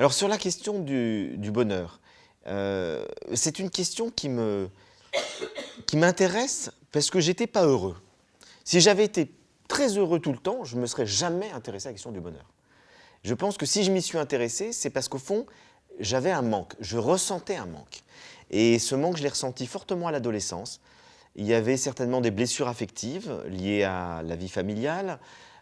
Alors sur la question du bonheur, c'est une question qui m'intéresse parce que j'étais pas heureux. Si j'avais été très heureux tout le temps, je ne me serais jamais intéressé à la question du bonheur. Je pense que si je m'y suis intéressé, c'est parce qu'au fond, j'avais un manque, je ressentais un manque. Et ce manque, je l'ai ressenti fortement à l'adolescence. Il y avait certainement des blessures affectives liées à la vie familiale.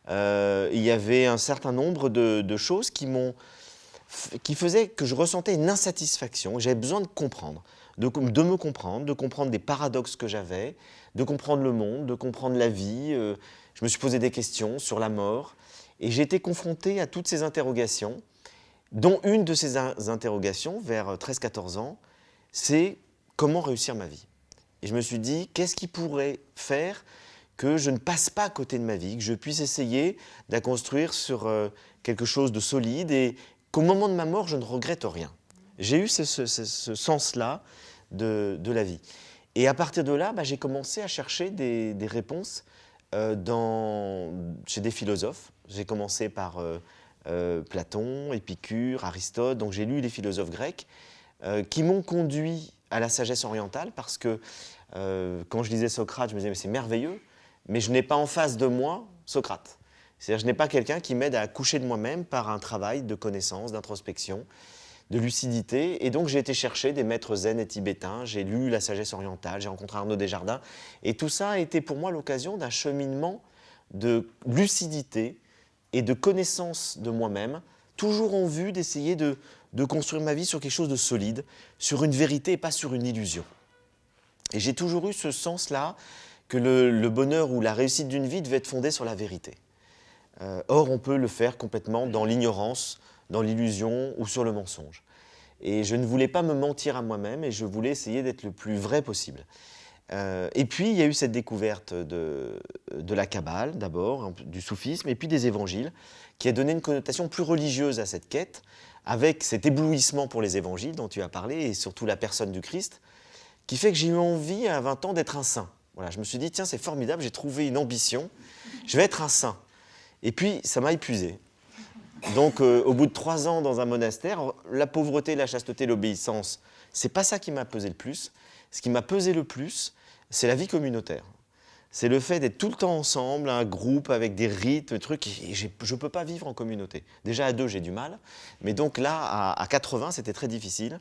Il y avait un certain nombre de choses qui faisaient que je ressentais une insatisfaction. J'avais besoin de comprendre, de me comprendre, de comprendre des paradoxes que j'avais, de comprendre le monde, de comprendre la vie. Je me suis posé des questions sur la mort. Et j'ai été confronté à toutes ces interrogations, dont une de ces interrogations, vers 13-14 ans, c'est comment réussir ma vie. Et je me suis dit, qu'est-ce qui pourrait faire que je ne passe pas à côté de ma vie, que je puisse essayer de la construire sur quelque chose de solide et qu'au moment de ma mort, je ne regrette rien. J'ai eu ce sens-là de la vie. Et à partir de là, j'ai commencé à chercher des réponses chez des philosophes. J'ai commencé par Platon, Épicure, Aristote, donc j'ai lu les philosophes grecs qui m'ont conduit à la sagesse orientale parce que quand je lisais Socrate, je me disais mais c'est merveilleux, mais je n'ai pas en face de moi Socrate. C'est-à-dire je n'ai pas quelqu'un qui m'aide à accoucher de moi-même par un travail de connaissance, d'introspection, de lucidité. Et donc j'ai été chercher des maîtres zen et tibétains, j'ai lu la sagesse orientale, j'ai rencontré Arnaud Desjardins. Et tout ça a été pour moi l'occasion d'un cheminement de lucidité et de connaissance de moi-même, toujours en vue d'essayer de construire ma vie sur quelque chose de solide, sur une vérité et pas sur une illusion. Et j'ai toujours eu ce sens-là que le bonheur ou la réussite d'une vie devait être fondée sur la vérité. Or, on peut le faire complètement dans l'ignorance, dans l'illusion ou sur le mensonge. Et je ne voulais pas me mentir à moi-même et je voulais essayer d'être le plus vrai possible. Et puis, il y a eu cette découverte de la Kabbale, d'abord, du soufisme, et puis des évangiles, qui a donné une connotation plus religieuse à cette quête, avec cet éblouissement pour les évangiles dont tu as parlé, et surtout la personne du Christ, qui fait que j'ai eu envie, à 20 ans, d'être un saint. Voilà, je me suis dit, tiens, c'est formidable, j'ai trouvé une ambition, je vais être un saint. Et puis, ça m'a épuisé. Donc, au bout de 3 ans dans un monastère, la pauvreté, la chasteté, l'obéissance, c'est pas ça qui m'a pesé le plus. Ce qui m'a pesé le plus, c'est la vie communautaire. C'est le fait d'être tout le temps ensemble, un groupe avec des rites, des trucs. Et je ne peux pas vivre en communauté. Déjà à 2, j'ai du mal. Mais donc là, à 80, c'était très difficile.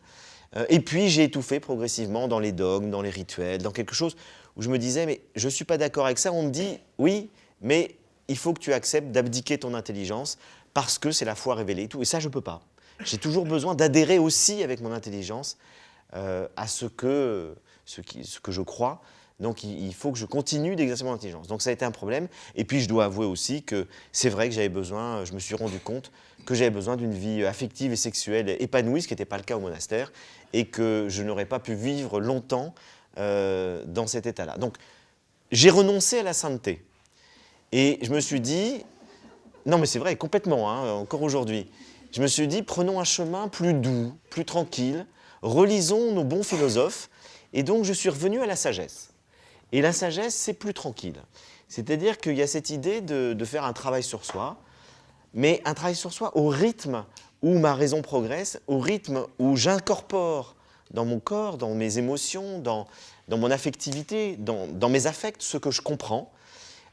Et puis, j'ai étouffé progressivement dans les dogmes, dans les rituels, dans quelque chose où je me disais, mais je ne suis pas d'accord avec ça. On me dit, oui, mais il faut que tu acceptes d'abdiquer ton intelligence parce que c'est la foi révélée et tout. Et ça, je ne peux pas. J'ai toujours besoin d'adhérer aussi avec mon intelligence à ce que je crois. Donc, il faut que je continue d'exercer mon intelligence. Donc, ça a été un problème. Et puis, je dois avouer aussi que c'est vrai que j'avais besoin, je me suis rendu compte que j'avais besoin d'une vie affective et sexuelle épanouie, ce qui n'était pas le cas au monastère, et que je n'aurais pas pu vivre longtemps dans cet état-là. Donc, j'ai renoncé à la sainteté. Et je me suis dit, non mais c'est vrai, complètement, hein, encore aujourd'hui, je me suis dit, prenons un chemin plus doux, plus tranquille, relisons nos bons philosophes, et donc je suis revenu à la sagesse. Et la sagesse, c'est plus tranquille. C'est-à-dire qu'il y a cette idée de faire un travail sur soi, mais un travail sur soi au rythme où ma raison progresse, au rythme où j'incorpore dans mon corps, dans mes émotions, dans mon affectivité, dans mes affects, ce que je comprends,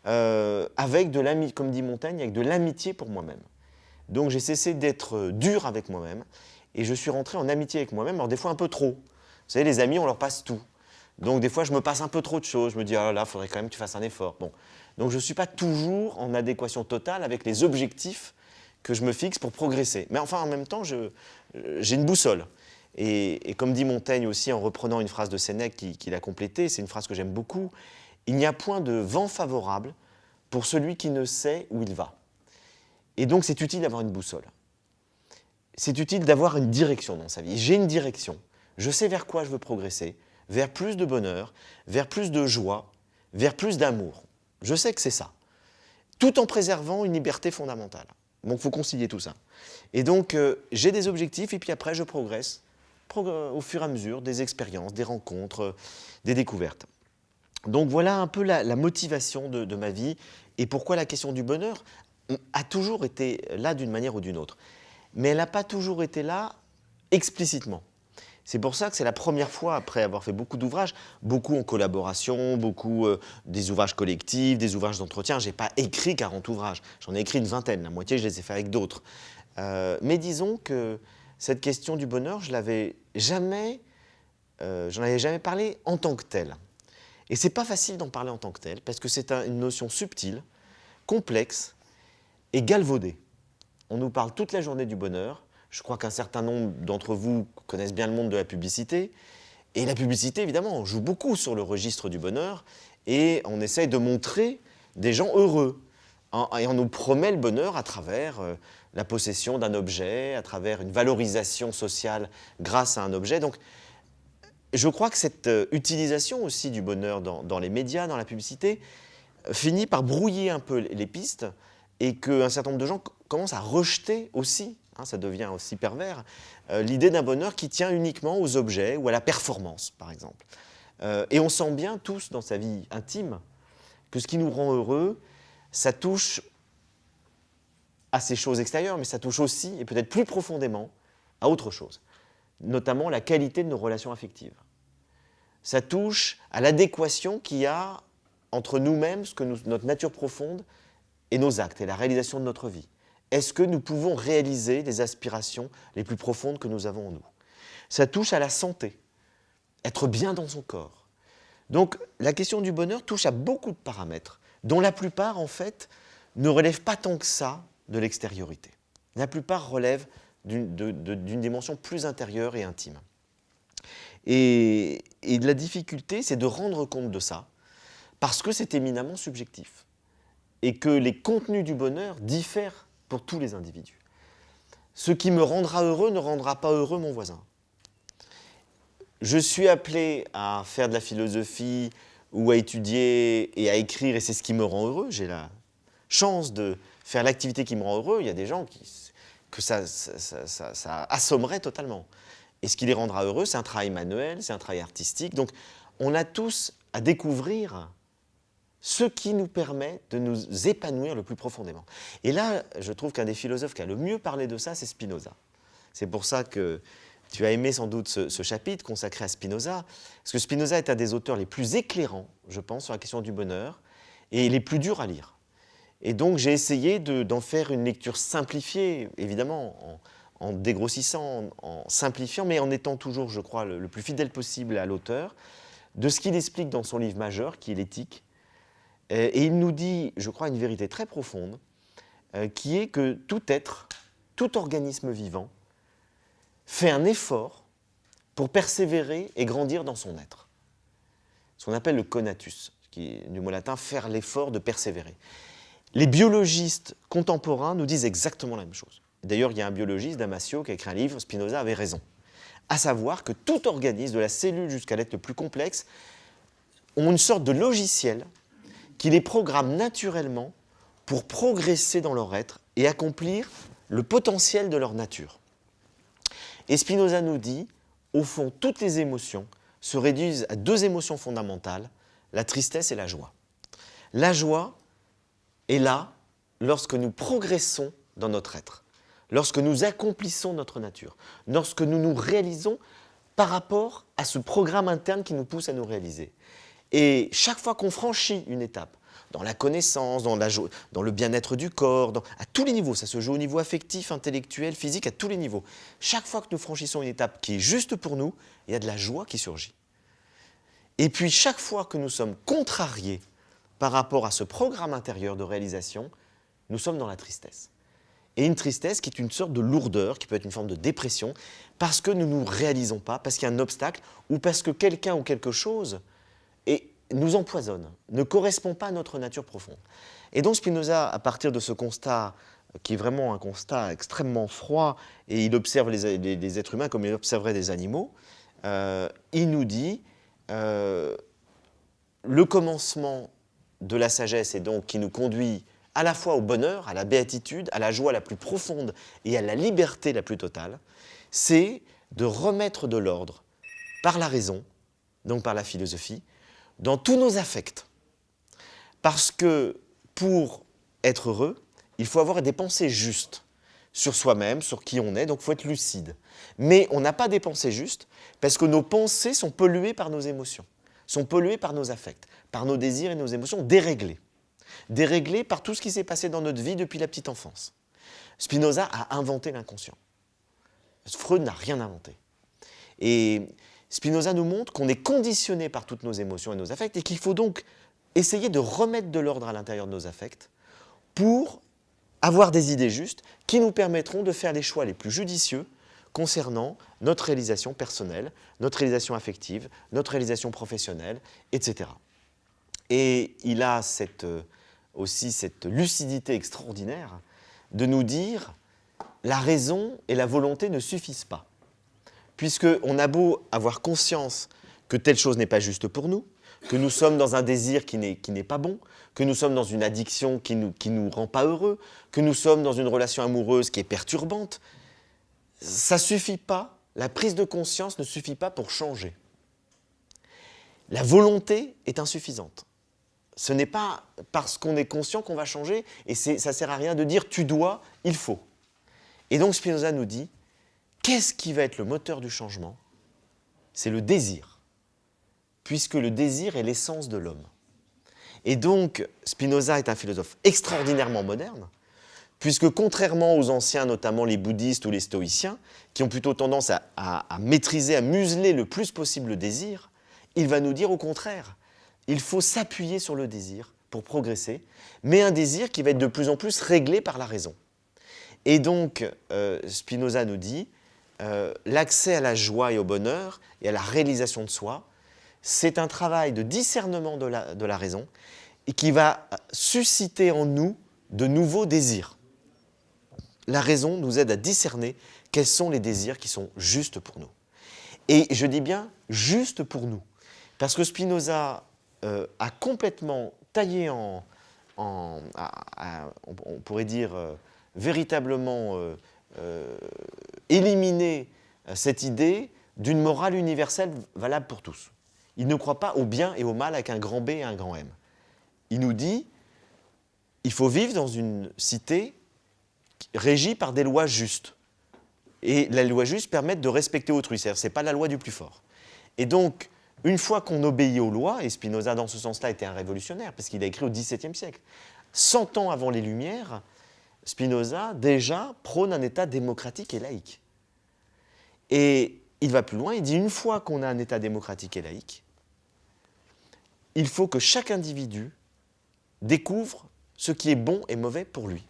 avec de l'amitié, comme dit Montaigne, avec de l'amitié pour moi-même. Donc j'ai cessé d'être dur avec moi-même et je suis rentré en amitié avec moi-même, alors des fois un peu trop. Vous savez, les amis, on leur passe tout. Donc des fois, je me passe un peu trop de choses. Je me dis, ah là, il faudrait quand même que tu fasses un effort. Bon. Donc je ne suis pas toujours en adéquation totale avec les objectifs que je me fixe pour progresser. Mais enfin, en même temps, j'ai une boussole. Et comme dit Montaigne aussi, en reprenant une phrase de Sénèque qui l'a complétée, c'est une phrase que j'aime beaucoup, il n'y a point de vent favorable pour celui qui ne sait où il va. Et donc, c'est utile d'avoir une boussole. C'est utile d'avoir une direction dans sa vie. J'ai une direction. Je sais vers quoi je veux progresser, vers plus de bonheur, vers plus de joie, vers plus d'amour. Je sais que c'est ça. Tout en préservant une liberté fondamentale. Donc, il faut concilier tout ça. Et donc, j'ai des objectifs et puis après, je progresse au fur et à mesure des expériences, des rencontres, des découvertes. Donc voilà un peu la motivation de ma vie et pourquoi la question du bonheur a toujours été là d'une manière ou d'une autre. mais elle n'a pas toujours été là explicitement. C'est pour ça que c'est la première fois, après avoir fait beaucoup d'ouvrages, beaucoup en collaboration, beaucoup des ouvrages collectifs, des ouvrages d'entretien. Je n'ai pas écrit 40 ouvrages, j'en ai écrit une vingtaine, la moitié je les ai fait avec d'autres. Mais disons que cette question du bonheur, j'en avais jamais parlé en tant que telle. Et c'est pas facile d'en parler en tant que tel, parce que c'est une notion subtile, complexe et galvaudée. On nous parle toute la journée du bonheur. Je crois qu'un certain nombre d'entre vous connaissent bien le monde de la publicité. Et la publicité, évidemment, on joue beaucoup sur le registre du bonheur et on essaye de montrer des gens heureux. Et on nous promet le bonheur à travers la possession d'un objet, à travers une valorisation sociale grâce à un objet. Donc, je crois que cette utilisation aussi du bonheur dans les médias, dans la publicité, finit par brouiller un peu les pistes et qu'un certain nombre de gens commencent à rejeter aussi, ça devient aussi pervers, l'idée d'un bonheur qui tient uniquement aux objets ou à la performance, par exemple. Et on sent bien tous dans sa vie intime que ce qui nous rend heureux, ça touche à ces choses extérieures, mais ça touche aussi, et peut-être plus profondément, à autre chose, notamment la qualité de nos relations affectives. Ça touche à l'adéquation qu'il y a entre nous-mêmes, notre nature profonde, et nos actes, et la réalisation de notre vie. Est-ce que nous pouvons réaliser les aspirations les plus profondes que nous avons en nous? Ça touche à la santé, être bien dans son corps. Donc la question du bonheur touche à beaucoup de paramètres, dont la plupart, en fait, ne relèvent pas tant que ça de l'extériorité. La plupart relèvent d'une dimension plus intérieure et intime. Et la difficulté, c'est de rendre compte de ça, parce que c'est éminemment subjectif, et que les contenus du bonheur diffèrent pour tous les individus. Ce qui me rendra heureux ne rendra pas heureux mon voisin. Je suis appelé à faire de la philosophie ou à étudier et à écrire, et c'est ce qui me rend heureux. J'ai la chance de faire l'activité qui me rend heureux. Il y a des gens que ça assommerait totalement. Et ce qui les rendra heureux, c'est un travail manuel, c'est un travail artistique. Donc, on a tous à découvrir ce qui nous permet de nous épanouir le plus profondément. Et là, je trouve qu'un des philosophes qui a le mieux parlé de ça, c'est Spinoza. C'est pour ça que tu as aimé sans doute ce chapitre consacré à Spinoza, parce que Spinoza est un des auteurs les plus éclairants, je pense, sur la question du bonheur, et les plus durs à lire. Et donc, j'ai essayé d'en faire une lecture simplifiée, évidemment, en dégrossissant, en simplifiant, mais en étant toujours, je crois, le plus fidèle possible à l'auteur, de ce qu'il explique dans son livre majeur, qui est l'Éthique. Et il nous dit, je crois, une vérité très profonde, qui est que tout être, tout organisme vivant, fait un effort pour persévérer et grandir dans son être. Ce qu'on appelle le conatus, qui est du mot latin « faire l'effort de persévérer ». Les biologistes contemporains nous disent exactement la même chose. D'ailleurs, il y a un biologiste, Damasio, qui a écrit un livre, Spinoza avait raison, à savoir que tout organisme, de la cellule jusqu'à l'être le plus complexe, ont une sorte de logiciel qui les programme naturellement pour progresser dans leur être et accomplir le potentiel de leur nature. Et Spinoza nous dit, au fond, toutes les émotions se réduisent à deux émotions fondamentales, la tristesse et la joie. La joie est là lorsque nous progressons dans notre être, lorsque nous accomplissons notre nature, lorsque nous nous réalisons par rapport à ce programme interne qui nous pousse à nous réaliser. Et chaque fois qu'on franchit une étape, dans la connaissance, dans le bien-être du corps, à tous les niveaux, ça se joue au niveau affectif, intellectuel, physique, à tous les niveaux. Chaque fois que nous franchissons une étape qui est juste pour nous, il y a de la joie qui surgit. Et puis chaque fois que nous sommes contrariés par rapport à ce programme intérieur de réalisation, nous sommes dans la tristesse. Et une tristesse qui est une sorte de lourdeur, qui peut être une forme de dépression, parce que nous ne nous réalisons pas, parce qu'il y a un obstacle, ou parce que quelqu'un ou quelque chose nous empoisonne, ne correspond pas à notre nature profonde. Et donc Spinoza, à partir de ce constat, qui est vraiment un constat extrêmement froid, et il observe les êtres humains comme il observerait des animaux, il nous dit le commencement de la sagesse, et donc qui nous conduit à la fois au bonheur, à la béatitude, à la joie la plus profonde et à la liberté la plus totale, c'est de remettre de l'ordre par la raison, donc par la philosophie, dans tous nos affects. Parce que pour être heureux, il faut avoir des pensées justes. sur soi-même, sur qui on est, donc il faut être lucide. Mais on n'a pas des pensées justes, parce que nos pensées sont polluées par nos émotions, sont polluées par nos affects, par nos désirs et nos émotions déréglées. Déréglées par tout ce qui s'est passé dans notre vie depuis la petite enfance. Spinoza a inventé l'inconscient. Freud n'a rien inventé. Et Spinoza nous montre qu'on est conditionné par toutes nos émotions et nos affects et qu'il faut donc essayer de remettre de l'ordre à l'intérieur de nos affects pour avoir des idées justes qui nous permettront de faire les choix les plus judicieux concernant notre réalisation personnelle, notre réalisation affective, notre réalisation professionnelle, etc. Et il a aussi cette lucidité extraordinaire de nous dire la raison et la volonté ne suffisent pas. Puisqu'on a beau avoir conscience que telle chose n'est pas juste pour nous, que nous sommes dans un désir qui n'est pas bon, que nous sommes dans une addiction qui nous rend pas heureux, que nous sommes dans une relation amoureuse qui est perturbante, ça suffit pas, la prise de conscience ne suffit pas pour changer. La volonté est insuffisante. Ce n'est pas parce qu'on est conscient qu'on va changer, et ça ne sert à rien de dire « tu dois, il faut ». Et donc Spinoza nous dit, qu'est-ce qui va être le moteur du changement? C'est le désir, puisque le désir est l'essence de l'homme. Et donc Spinoza est un philosophe extraordinairement moderne, puisque contrairement aux anciens, notamment les bouddhistes ou les stoïciens, qui ont plutôt tendance à maîtriser, à museler le plus possible le désir, il va nous dire au contraire, il faut s'appuyer sur le désir pour progresser, mais un désir qui va être de plus en plus réglé par la raison. Et donc, Spinoza nous dit, l'accès à la joie et au bonheur et à la réalisation de soi, c'est un travail de discernement de la raison et qui va susciter en nous de nouveaux désirs. La raison nous aide à discerner quels sont les désirs qui sont justes pour nous. Et je dis bien justes pour nous, parce que Spinoza a complètement taillé on pourrait dire, véritablement éliminer cette idée d'une morale universelle valable pour tous. Il ne croit pas au bien et au mal avec un grand B et un grand M. Il nous dit, il faut vivre dans une cité régie par des lois justes. Et les lois justes permettent de respecter autrui, c'est-à-dire ce n'est pas la loi du plus fort. Et donc, une fois qu'on obéit aux lois, et Spinoza dans ce sens-là était un révolutionnaire, parce qu'il a écrit au XVIIe siècle, 100 ans avant les Lumières, Spinoza déjà prône un État démocratique et laïque. Et il va plus loin, il dit une fois qu'on a un État démocratique et laïque, il faut que chaque individu découvre ce qui est bon et mauvais pour lui.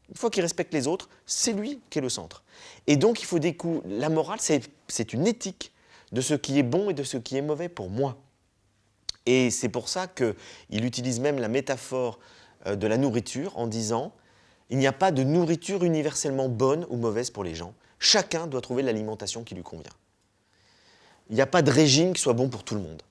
Une fois qu'il respecte les autres, c'est lui qui est le centre. Et donc il faut découvrir, la morale c'est une éthique de ce qui est bon et de ce qui est mauvais pour moi. Et c'est pour ça qu'il utilise même la métaphore de la nourriture en disant il n'y a pas de nourriture universellement bonne ou mauvaise pour les gens. Chacun doit trouver l'alimentation qui lui convient. Il n'y a pas de régime qui soit bon pour tout le monde.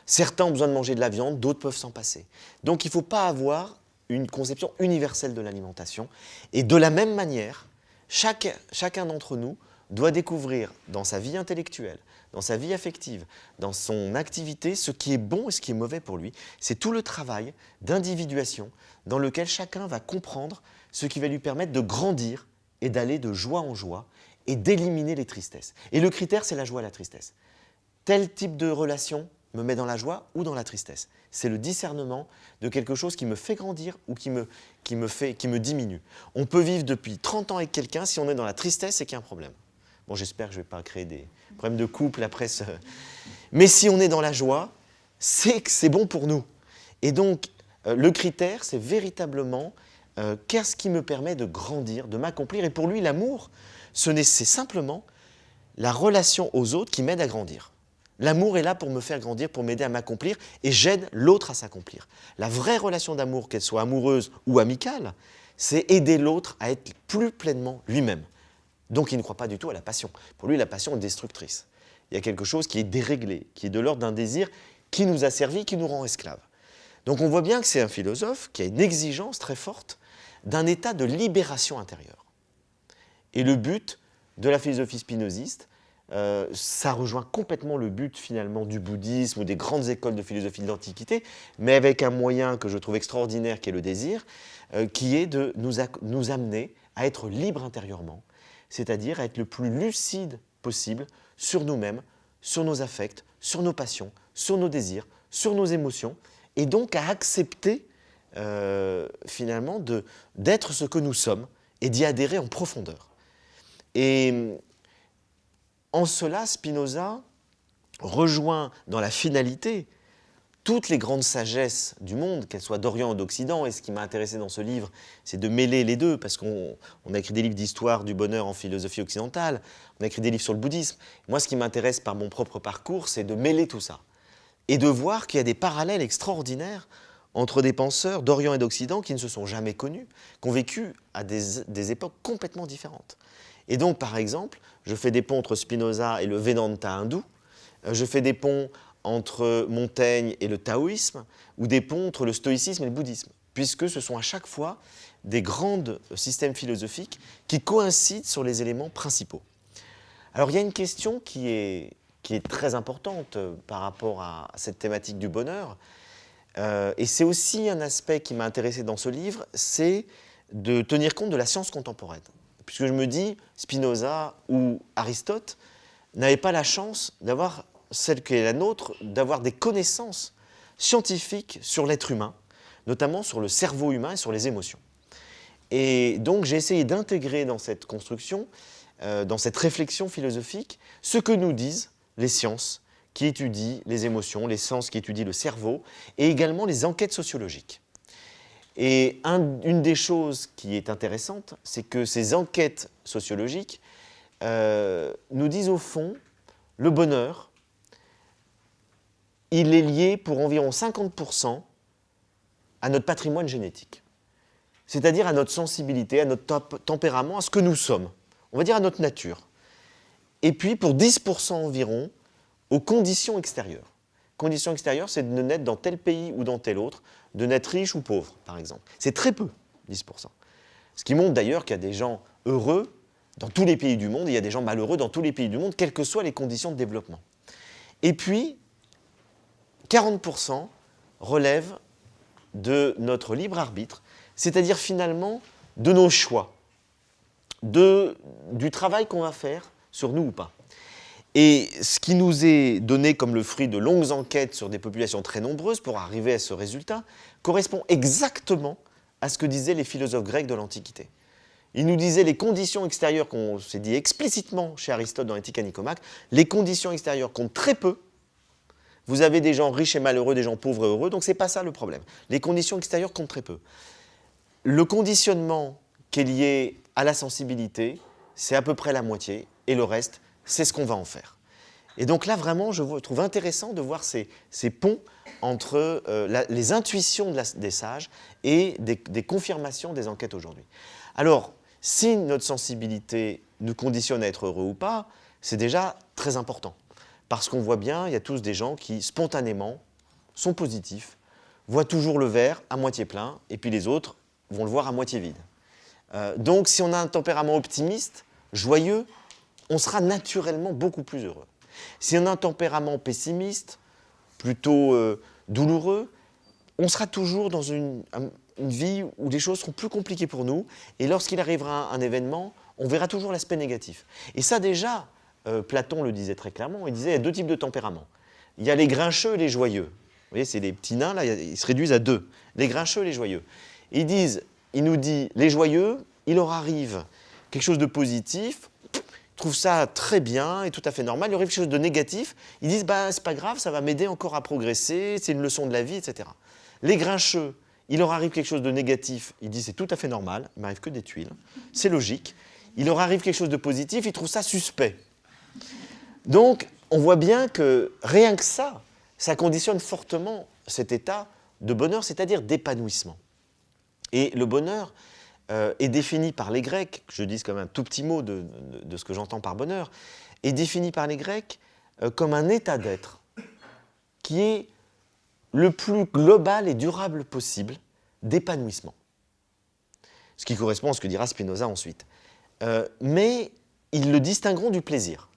Certains ont besoin de manger de la viande, d'autres peuvent s'en passer. Donc il ne faut pas avoir une conception universelle de l'alimentation. Et de la même manière, chacun d'entre nous doit découvrir dans sa vie intellectuelle, dans sa vie affective, dans son activité, ce qui est bon et ce qui est mauvais pour lui. C'est tout le travail d'individuation dans lequel chacun va comprendre ce qui va lui permettre de grandir et d'aller de joie en joie et d'éliminer les tristesses. Et le critère, c'est la joie et la tristesse. Tel type de relation me met dans la joie ou dans la tristesse. C'est le discernement de quelque chose qui me fait grandir ou qui me diminue. On peut vivre depuis 30 ans avec quelqu'un, si on est dans la tristesse, c'est qu'il y a un problème. Bon, j'espère que je ne vais pas créer des problèmes de couple après ce... Mais si on est dans la joie, c'est que c'est bon pour nous. Et donc, le critère, c'est véritablement qu'est-ce qui me permet de grandir, de m'accomplir. Et pour lui, l'amour, c'est simplement la relation aux autres qui m'aide à grandir. L'amour est là pour me faire grandir, pour m'aider à m'accomplir, et j'aide l'autre à s'accomplir. La vraie relation d'amour, qu'elle soit amoureuse ou amicale, c'est aider l'autre à être plus pleinement lui-même. Donc il ne croit pas du tout à la passion. Pour lui, la passion est destructrice. Il y a quelque chose qui est déréglé, qui est de l'ordre d'un désir qui nous a servi, qui nous rend esclaves. Donc on voit bien que c'est un philosophe qui a une exigence très forte d'un état de libération intérieure. Et le but de la philosophie spinoziste, ça rejoint complètement le but finalement du bouddhisme ou des grandes écoles de philosophie de l'Antiquité, mais avec un moyen que je trouve extraordinaire qui est le désir, qui est de nous amener à être libre intérieurement, c'est-à-dire à être le plus lucide possible sur nous-mêmes, sur nos affects, sur nos passions, sur nos désirs, sur nos émotions, et donc à accepter finalement d'être ce que nous sommes et d'y adhérer en profondeur. Et en cela, Spinoza rejoint dans la finalité toutes les grandes sagesses du monde, qu'elles soient d'Orient ou d'Occident. Et ce qui m'a intéressé dans ce livre, c'est de mêler les deux, parce qu'on a écrit des livres d'histoire du bonheur en philosophie occidentale, on a écrit des livres sur le bouddhisme. Moi, ce qui m'intéresse par mon propre parcours, c'est de mêler tout ça. Et de voir qu'il y a des parallèles extraordinaires entre des penseurs d'Orient et d'Occident qui ne se sont jamais connus, qui ont vécu à des époques complètement différentes. Et donc, par exemple, je fais des ponts entre Spinoza et le Vedanta hindou, je fais des ponts entre Montaigne et le taoïsme, ou des ponts entre le stoïcisme et le bouddhisme, puisque ce sont à chaque fois des grands systèmes philosophiques qui coïncident sur les éléments principaux. Alors il y a une question qui est très importante par rapport à cette thématique du bonheur, et c'est aussi un aspect qui m'a intéressé dans ce livre, c'est de tenir compte de la science contemporaine. Puisque je me dis, Spinoza ou Aristote n'avaient pas la chance d'avoir celle qui est la nôtre, d'avoir des connaissances scientifiques sur l'être humain, notamment sur le cerveau humain et sur les émotions. Et donc j'ai essayé d'intégrer dans cette construction, dans cette réflexion philosophique, ce que nous disent les sciences qui étudient les émotions, les sciences qui étudient le cerveau, et également les enquêtes sociologiques. Et une des choses qui est intéressante, c'est que ces enquêtes sociologiques nous disent au fond, le bonheur, il est lié pour environ 50% à notre patrimoine génétique. C'est-à-dire à notre sensibilité, à notre tempérament, à ce que nous sommes. On va dire à notre nature. Et puis pour 10% environ, aux conditions extérieures. Conditions extérieures, c'est de naître dans tel pays ou dans tel autre, de naître riche ou pauvre, par exemple. C'est très peu, 10%. Ce qui montre d'ailleurs qu'il y a des gens heureux dans tous les pays du monde, et il y a des gens malheureux dans tous les pays du monde, quelles que soient les conditions de développement. Et puis, 40% relèvent de notre libre arbitre, c'est-à-dire finalement de nos choix, du travail qu'on va faire sur nous ou pas. Et ce qui nous est donné comme le fruit de longues enquêtes sur des populations très nombreuses pour arriver à ce résultat correspond exactement à ce que disaient les philosophes grecs de l'Antiquité. Ils nous disaient les conditions extérieures qu'on s'est dit explicitement chez Aristote dans l'Éthique à Nicomaque, les conditions extérieures comptent très peu. Vous avez des gens riches et malheureux, des gens pauvres et heureux, donc ce n'est pas ça le problème. Les conditions extérieures comptent très peu. Le conditionnement qui est lié à la sensibilité, c'est à peu près la moitié, et le reste, c'est ce qu'on va en faire. Et donc là, vraiment, je trouve intéressant de voir ces ponts entre les intuitions des sages et des confirmations des enquêtes aujourd'hui. Alors, si notre sensibilité nous conditionne à être heureux ou pas, c'est déjà très important. Parce qu'on voit bien, il y a tous des gens qui, spontanément, sont positifs, voient toujours le verre à moitié plein, et puis les autres vont le voir à moitié vide. Donc, si on a un tempérament optimiste, joyeux, on sera naturellement beaucoup plus heureux. Si on a un tempérament pessimiste, plutôt douloureux, on sera toujours dans une vie où les choses seront plus compliquées pour nous, et lorsqu'il arrivera un événement, on verra toujours l'aspect négatif. Et ça déjà, Platon le disait très clairement, il disait il y a deux types de tempéraments. Il y a les grincheux et les joyeux. Vous voyez, c'est les petits nains, là, ils se réduisent à deux. Les grincheux et les joyeux. Et il nous dit, les joyeux, il leur arrive quelque chose de positif, ils trouvent ça très bien et tout à fait normal. Il leur arrive quelque chose de négatif, ils disent, bah, c'est pas grave, ça va m'aider encore à progresser, c'est une leçon de la vie, etc. Les grincheux, il leur arrive quelque chose de négatif, ils disent, c'est tout à fait normal, il m'arrive que des tuiles, c'est logique. Il leur arrive quelque chose de positif, ils trouvent ça suspect. Donc, on voit bien que rien que ça conditionne fortement cet état de bonheur, c'est-à-dire d'épanouissement. Et le bonheur est défini par les Grecs, je dis comme un tout petit mot de ce que j'entends par bonheur, est défini par les Grecs comme un état d'être qui est le plus global et durable possible d'épanouissement. Ce qui correspond à ce que dira Spinoza ensuite. Mais ils le distingueront du plaisir.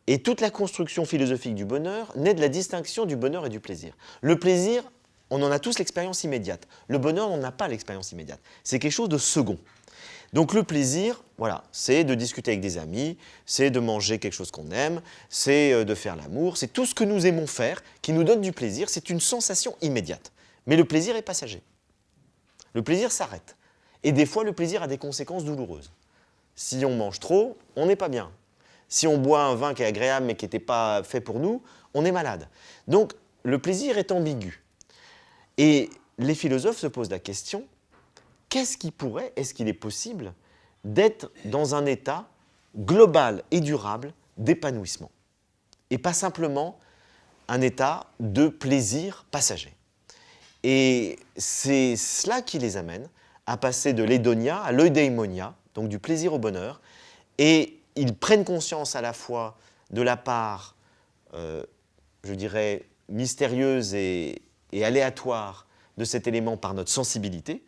Et toute la construction philosophique du bonheur naît de la distinction du bonheur et du plaisir. Le plaisir, on en a tous l'expérience immédiate. Le bonheur, on n'a pas l'expérience immédiate. C'est quelque chose de second. Donc le plaisir, voilà, c'est de discuter avec des amis, c'est de manger quelque chose qu'on aime, c'est de faire l'amour, c'est tout ce que nous aimons faire qui nous donne du plaisir, c'est une sensation immédiate. Mais le plaisir est passager. Le plaisir s'arrête. Et des fois, le plaisir a des conséquences douloureuses. Si on mange trop, on n'est pas bien. Si on boit un vin qui est agréable mais qui n'était pas fait pour nous, on est malade. Donc, le plaisir est ambigu. Et les philosophes se posent la question, est-ce qu'il est possible d'être dans un état global et durable d'épanouissement et pas simplement un état de plaisir passager. Et c'est cela qui les amène à passer de l'hédonia à l'eudaimonia, donc du plaisir au bonheur, et ils prennent conscience à la fois de la part, je dirais, mystérieuse et aléatoire de cet élément par notre sensibilité,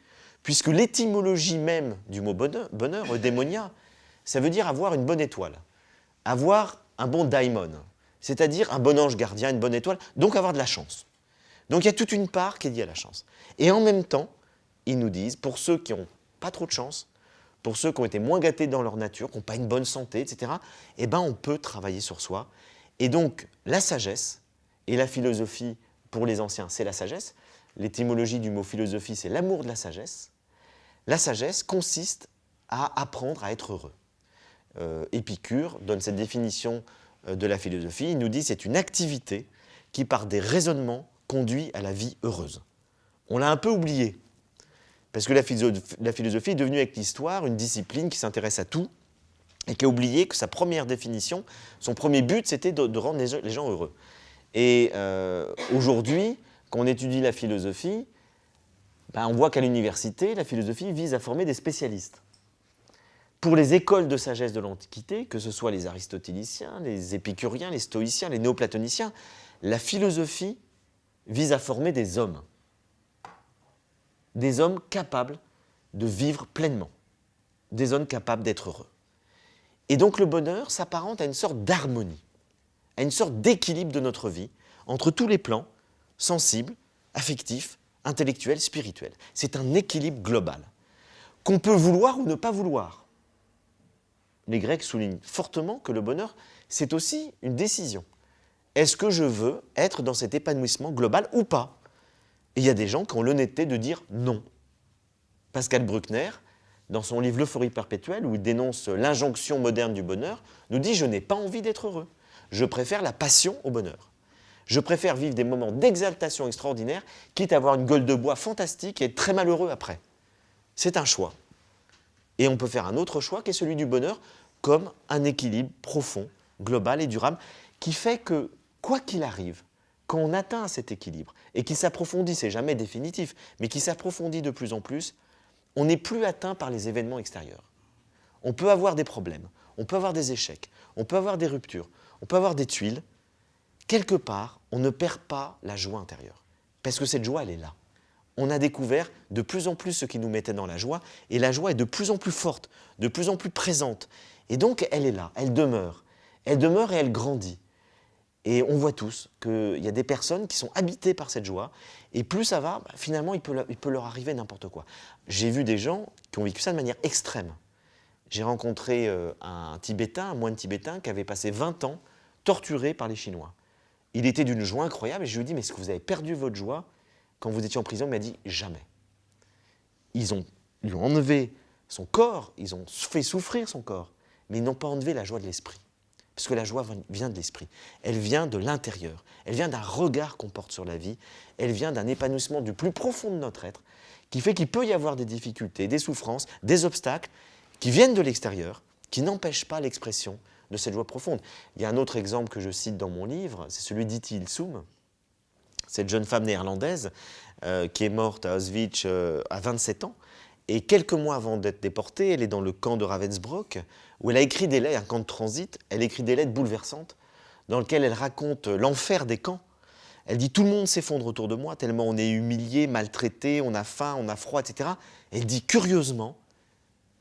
puisque l'étymologie même du mot bonheur, eudémonia, ça veut dire avoir une bonne étoile, avoir un bon daimon, c'est-à-dire un bon ange gardien, une bonne étoile, donc avoir de la chance. Donc il y a toute une part qui est liée à la chance. Et en même temps, ils nous disent, pour ceux qui n'ont pas trop de chance, pour ceux qui ont été moins gâtés dans leur nature, qui n'ont pas une bonne santé, etc., eh ben, on peut travailler sur soi. Et donc, la sagesse et la philosophie, pour les anciens, c'est la sagesse. L'étymologie du mot philosophie, c'est l'amour de la sagesse. La sagesse consiste à apprendre à être heureux. Épicure donne cette définition de la philosophie. Il nous dit que c'est une activité qui, par des raisonnements, conduit à la vie heureuse. On l'a un peu oublié, parce que la philosophie est devenue avec l'histoire une discipline qui s'intéresse à tout et qui a oublié que sa première définition, son premier but, c'était de rendre les gens heureux. Et aujourd'hui, quand on étudie la philosophie, on voit qu'à l'université, la philosophie vise à former des spécialistes. Pour les écoles de sagesse de l'Antiquité, que ce soit les aristotéliciens, les épicuriens, les stoïciens, les néoplatoniciens, la philosophie vise à former des hommes capables de vivre pleinement, des hommes capables d'être heureux. Et donc le bonheur s'apparente à une sorte d'harmonie, à une sorte d'équilibre de notre vie entre tous les plans, sensibles, affectifs, intellectuels, spirituels. C'est un équilibre global qu'on peut vouloir ou ne pas vouloir. Les Grecs soulignent fortement que le bonheur, c'est aussi une décision. Est-ce que je veux être dans cet épanouissement global ou pas? Et il y a des gens qui ont l'honnêteté de dire non. Pascal Bruckner, dans son livre L'euphorie perpétuelle, où il dénonce l'injonction moderne du bonheur, nous dit « Je n'ai pas envie d'être heureux. Je préfère la passion au bonheur. Je préfère vivre des moments d'exaltation extraordinaire, quitte à avoir une gueule de bois fantastique et être très malheureux après. » C'est un choix. Et on peut faire un autre choix qui est celui du bonheur comme un équilibre profond, global et durable, qui fait que, quoi qu'il arrive, quand on atteint cet équilibre et qui s'approfondit, c'est jamais définitif, mais qui s'approfondit de plus en plus, on n'est plus atteint par les événements extérieurs. On peut avoir des problèmes, on peut avoir des échecs, on peut avoir des ruptures, on peut avoir des tuiles. Quelque part, on ne perd pas la joie intérieure, parce que cette joie, elle est là. On a découvert de plus en plus ce qui nous mettait dans la joie, et la joie est de plus en plus forte, de plus en plus présente. Et donc, elle est là, elle demeure et elle grandit. Et on voit tous qu'il y a des personnes qui sont habitées par cette joie, et plus ça va, finalement, il peut leur arriver n'importe quoi. J'ai vu des gens qui ont vécu ça de manière extrême. J'ai rencontré un Tibétain, un moine tibétain, qui avait passé 20 ans torturé par les Chinois. Il était d'une joie incroyable, et je lui ai dit « Mais est-ce que vous avez perdu votre joie quand vous étiez en prison ?» Il m'a dit « Jamais. » Ils lui ont enlevé son corps, ils ont fait souffrir son corps, mais ils n'ont pas enlevé la joie de l'esprit. Parce que la joie vient de l'esprit, elle vient de l'intérieur, elle vient d'un regard qu'on porte sur la vie, elle vient d'un épanouissement du plus profond de notre être, qui fait qu'il peut y avoir des difficultés, des souffrances, des obstacles qui viennent de l'extérieur, qui n'empêchent pas l'expression de cette joie profonde. Il y a un autre exemple que je cite dans mon livre, c'est celui d'Itti Ilsum, cette jeune femme néerlandaise qui est morte à Auschwitz à 27 ans. Et quelques mois avant d'être déportée, elle est dans le camp de Ravensbrück, où elle a écrit des lettres, un camp de transit, elle écrit des lettres bouleversantes, dans lesquelles elle raconte l'enfer des camps. Elle dit « Tout le monde s'effondre autour de moi, tellement on est humilié, maltraité, on a faim, on a froid, etc. » Elle dit « Curieusement,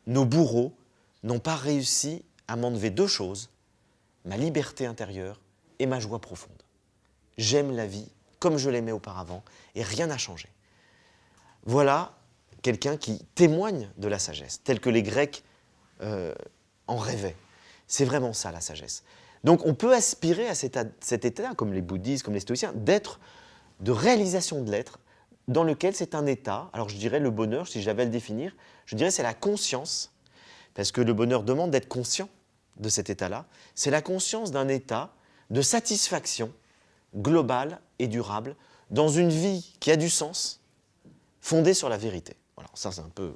nos bourreaux n'ont pas réussi à m'enlever deux choses, ma liberté intérieure et ma joie profonde. J'aime la vie comme je l'aimais auparavant, et rien n'a changé. » Voilà quelqu'un qui témoigne de la sagesse, tel que les Grecs en rêvaient. C'est vraiment ça, la sagesse. Donc on peut aspirer à cet état, comme les bouddhistes, comme les stoïciens, de réalisation de l'être, dans lequel c'est un état, alors je dirais le bonheur, si j'avais à le définir, je dirais c'est la conscience, parce que le bonheur demande d'être conscient de cet état-là, c'est la conscience d'un état de satisfaction globale et durable dans une vie qui a du sens, fondée sur la vérité. Voilà, ça c'est un peu...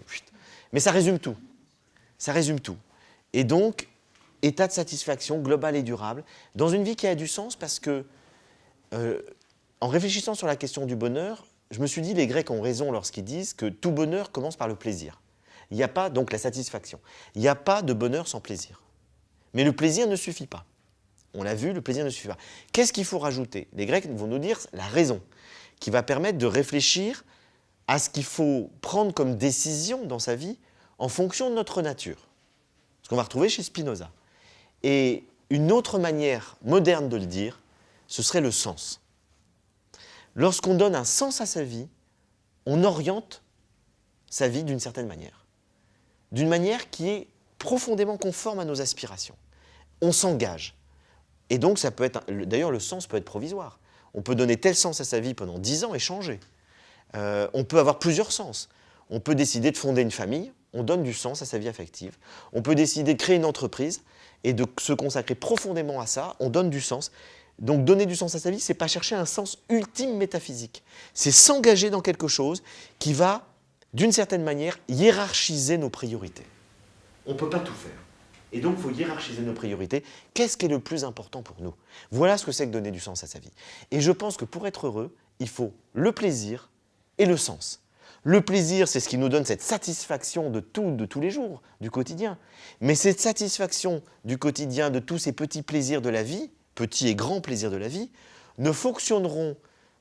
Mais ça résume tout. Ça résume tout. Et donc, état de satisfaction globale et durable, dans une vie qui a du sens, parce que, en réfléchissant sur la question du bonheur, je me suis dit, les Grecs ont raison lorsqu'ils disent que tout bonheur commence par le plaisir. Il n'y a pas, donc la satisfaction, il n'y a pas de bonheur sans plaisir. Mais le plaisir ne suffit pas. On l'a vu, le plaisir ne suffit pas. Qu'est-ce qu'il faut rajouter? Les Grecs vont nous dire la raison, qui va permettre de réfléchir à ce qu'il faut prendre comme décision dans sa vie en fonction de notre nature. Ce qu'on va retrouver chez Spinoza. Et une autre manière moderne de le dire, ce serait le sens. Lorsqu'on donne un sens à sa vie, on oriente sa vie d'une certaine manière. D'une manière qui est profondément conforme à nos aspirations. On s'engage. Et donc, ça peut être, d'ailleurs, le sens peut être provisoire. On peut donner tel sens à sa vie pendant 10 ans et changer. On peut avoir plusieurs sens. On peut décider de fonder une famille, on donne du sens à sa vie affective. On peut décider de créer une entreprise et de se consacrer profondément à ça, on donne du sens. Donc donner du sens à sa vie, ce n'est pas chercher un sens ultime métaphysique. C'est s'engager dans quelque chose qui va, d'une certaine manière, hiérarchiser nos priorités. On ne peut pas tout faire. Et donc, il faut hiérarchiser nos priorités. Qu'est-ce qui est le plus important pour nous? Voilà ce que c'est que donner du sens à sa vie. Et je pense que pour être heureux, il faut le plaisir et le sens. Le plaisir, c'est ce qui nous donne cette satisfaction de tous les jours, du quotidien. Mais cette satisfaction du quotidien, de tous ces petits plaisirs de la vie, petits et grands plaisirs de la vie, ne fonctionneront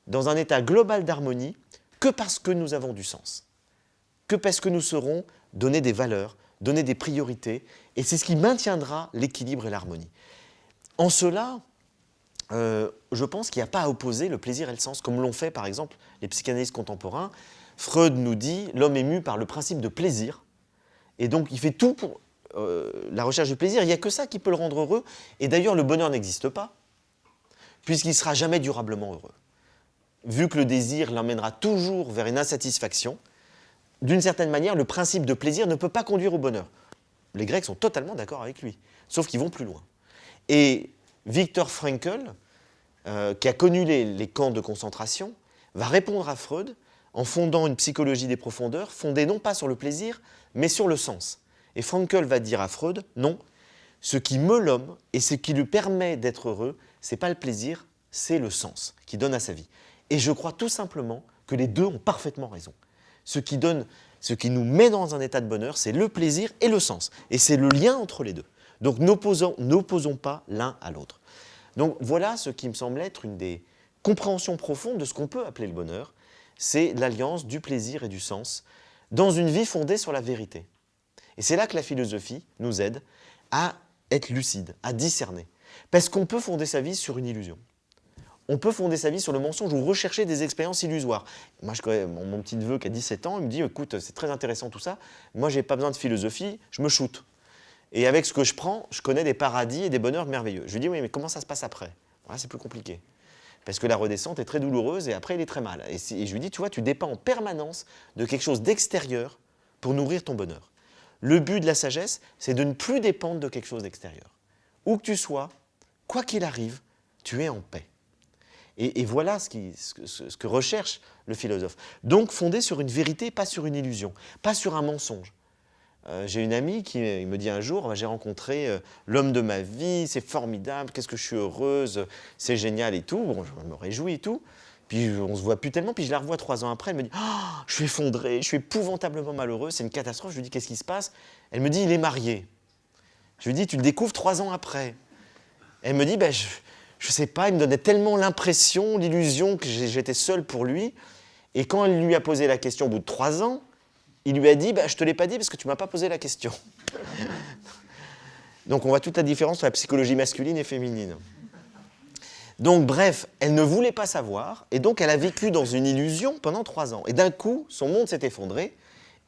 dans un état global d'harmonie que parce que nous avons du sens. Que parce que nous saurons donner des valeurs, donner des priorités, et c'est ce qui maintiendra l'équilibre et l'harmonie. En cela, je pense qu'il n'y a pas à opposer le plaisir et le sens, comme l'ont fait par exemple les psychanalystes contemporains. Freud nous dit « l'homme est mu par le principe de plaisir », et donc il fait tout pour la recherche du plaisir. Il n'y a que ça qui peut le rendre heureux, et d'ailleurs le bonheur n'existe pas, puisqu'il ne sera jamais durablement heureux. Vu que le désir l'emmènera toujours vers une insatisfaction, d'une certaine manière, le principe de plaisir ne peut pas conduire au bonheur. Les Grecs sont totalement d'accord avec lui, sauf qu'ils vont plus loin. Et Viktor Frankl, qui a connu les camps de concentration, va répondre à Freud en fondant une psychologie des profondeurs, fondée non pas sur le plaisir, mais sur le sens. Et Frankl va dire à Freud, non, ce qui meut l'homme et ce qui lui permet d'être heureux, ce n'est pas le plaisir, c'est le sens qu'il donne à sa vie. Et je crois tout simplement que les deux ont parfaitement raison. Ce qui nous met dans un état de bonheur, c'est le plaisir et le sens. Et c'est le lien entre les deux. Donc n'opposons pas l'un à l'autre. Donc voilà ce qui me semble être une des compréhensions profondes de ce qu'on peut appeler le bonheur. C'est l'alliance du plaisir et du sens dans une vie fondée sur la vérité. Et c'est là que la philosophie nous aide à être lucide, à discerner. Parce qu'on peut fonder sa vie sur une illusion. On peut fonder sa vie sur le mensonge ou rechercher des expériences illusoires. Moi, je connais mon petit-neveu qui a 17 ans, il me dit « Écoute, c'est très intéressant tout ça, moi, je n'ai pas besoin de philosophie, je me shoote. Et avec ce que je prends, je connais des paradis et des bonheurs merveilleux. » Je lui dis « Oui, mais comment ça se passe après ?» Voilà, c'est plus compliqué. Parce que la redescente est très douloureuse et après, il est très mal. Et je lui dis « Tu vois, tu dépends en permanence de quelque chose d'extérieur pour nourrir ton bonheur. Le but de la sagesse, c'est de ne plus dépendre de quelque chose d'extérieur. Où que tu sois, quoi qu'il arrive, tu es en paix. » Et voilà ce que recherche le philosophe. Donc fondé sur une vérité, pas sur une illusion, pas sur un mensonge. J'ai une amie qui me dit un jour, j'ai rencontré l'homme de ma vie, c'est formidable, qu'est-ce que je suis heureuse, c'est génial et tout. Bon, je me réjouis et tout. Puis on ne se voit plus tellement, puis je la revois 3 ans après, elle me dit oh, « je suis effondrée, je suis épouvantablement malheureuse, c'est une catastrophe. » Je lui dis « Qu'est-ce qui se passe ?» Elle me dit « Il est marié. » Je lui dis « Tu le découvres 3 ans après. » Elle me dit « Je ne sais pas, il me donnait tellement l'impression, l'illusion que j'étais seule pour lui. » Et quand elle lui a posé la question au bout de 3 ans, il lui a dit « Je ne te l'ai pas dit parce que tu ne m'as pas posé la question. » Donc on voit toute la différence entre la psychologie masculine et féminine. Donc bref, elle ne voulait pas savoir et donc elle a vécu dans une illusion pendant 3 ans. Et d'un coup, son monde s'est effondré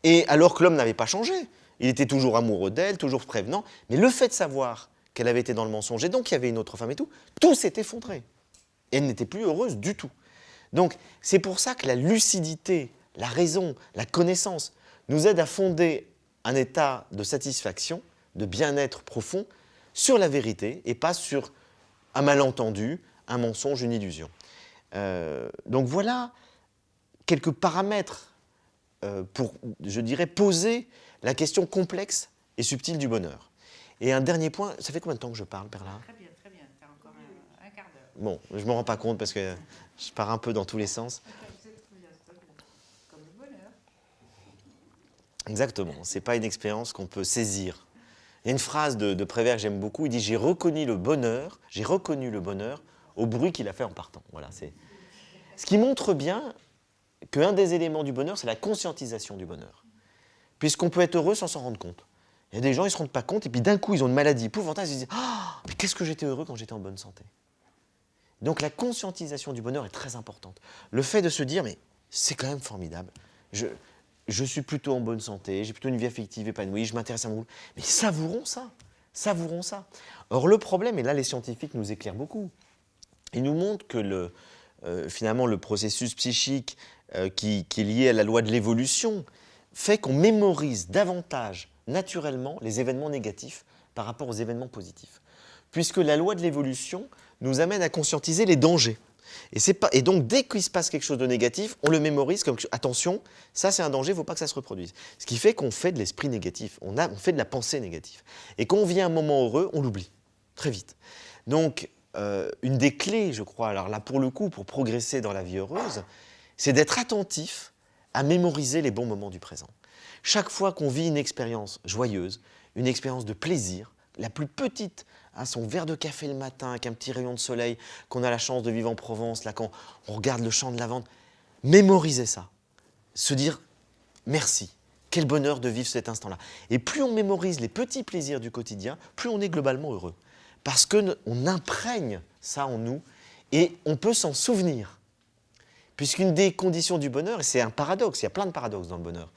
Et alors que l'homme n'avait pas changé. Il était toujours amoureux d'elle, toujours prévenant. Mais le fait de savoir qu'elle avait été dans le mensonge et donc qu'il y avait une autre femme et tout s'est effondré. Et elle n'était plus heureuse du tout. Donc c'est pour ça que la lucidité, la raison, la connaissance nous aident à fonder un état de satisfaction, de bien-être profond sur la vérité et pas sur un malentendu, un mensonge, une illusion. Donc voilà quelques paramètres pour, je dirais, poser la question complexe et subtile du bonheur. Et un dernier point, ça fait combien de temps que je parle, Perla? Très bien, tu as encore un quart d'heure. Bon, je ne me rends pas compte parce que je pars un peu dans tous les sens. Comme le bonheur. Exactement, ce n'est pas une expérience qu'on peut saisir. Il y a une phrase de Prévert que j'aime beaucoup, il dit « J'ai reconnu le bonheur au bruit qu'il a fait en partant ». Voilà, c'est ce qui montre bien qu'un des éléments du bonheur, c'est la conscientisation du bonheur. Puisqu'on peut être heureux sans s'en rendre compte. Il y a des gens, ils ne se rendent pas compte, et puis d'un coup, ils ont une maladie épouvantable, ils se disent « Ah, mais qu'est-ce que j'étais heureux quand j'étais en bonne santé ?» Donc la conscientisation du bonheur est très importante. Le fait de se dire « Mais c'est quand même formidable, je suis plutôt en bonne santé, j'ai plutôt une vie affective épanouie, je m'intéresse à mon groupe. » Mais savourons ça, savourons ça. Or le problème, et là les scientifiques nous éclairent beaucoup, ils nous montrent que finalement le processus psychique qui est lié à la loi de l'évolution fait qu'on mémorise davantage naturellement les événements négatifs par rapport aux événements positifs. Puisque la loi de l'évolution nous amène à conscientiser les dangers. Et donc, dès qu'il se passe quelque chose de négatif, on le mémorise comme « attention, ça c'est un danger, il ne faut pas que ça se reproduise ». Ce qui fait qu'on fait de l'esprit négatif, on fait de la pensée négative. Et quand on vit un moment heureux, on l'oublie, très vite. Donc, une des clés, je crois, alors là pour le coup, pour progresser dans la vie heureuse, c'est d'être attentif à mémoriser les bons moments du présent. Chaque fois qu'on vit une expérience joyeuse, une expérience de plaisir, la plus petite, son verre de café le matin avec un petit rayon de soleil, qu'on a la chance de vivre en Provence, là quand on regarde le champ de lavande, mémoriser ça, se dire merci, quel bonheur de vivre cet instant-là. Et plus on mémorise les petits plaisirs du quotidien, plus on est globalement heureux. Parce qu'on imprègne ça en nous et on peut s'en souvenir. Puisqu'une des conditions du bonheur, et c'est un paradoxe, il y a plein de paradoxes dans le bonheur,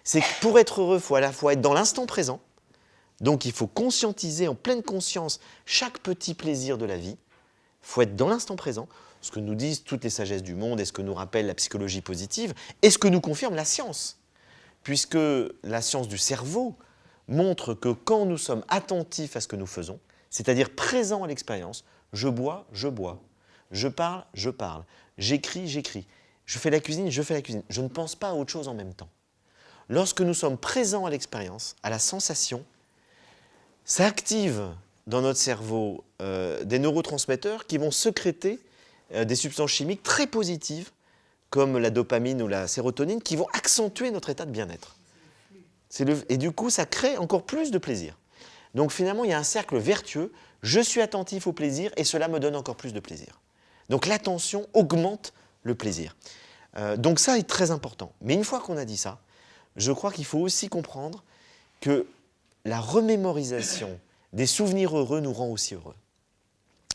c'est que pour être heureux, il faut à la fois être dans l'instant présent, donc il faut conscientiser en pleine conscience chaque petit plaisir de la vie, il faut être dans l'instant présent, ce que nous disent toutes les sagesses du monde et ce que nous rappelle la psychologie positive, et ce que nous confirme la science. Puisque la science du cerveau montre que quand nous sommes attentifs à ce que nous faisons, c'est-à-dire présents à l'expérience, je bois, je parle, j'écris, je fais la cuisine, je ne pense pas à autre chose en même temps. Lorsque nous sommes présents à l'expérience, à la sensation, ça active dans notre cerveau des neurotransmetteurs qui vont sécréter des substances chimiques très positives, comme la dopamine ou la sérotonine, qui vont accentuer notre état de bien-être. Et du coup, ça crée encore plus de plaisir. Donc finalement, il y a un cercle vertueux. Je suis attentif au plaisir et cela me donne encore plus de plaisir. Donc l'attention augmente le plaisir. Donc ça est très important. Mais une fois qu'on a dit ça, je crois qu'il faut aussi comprendre que la remémorisation des souvenirs heureux nous rend aussi heureux.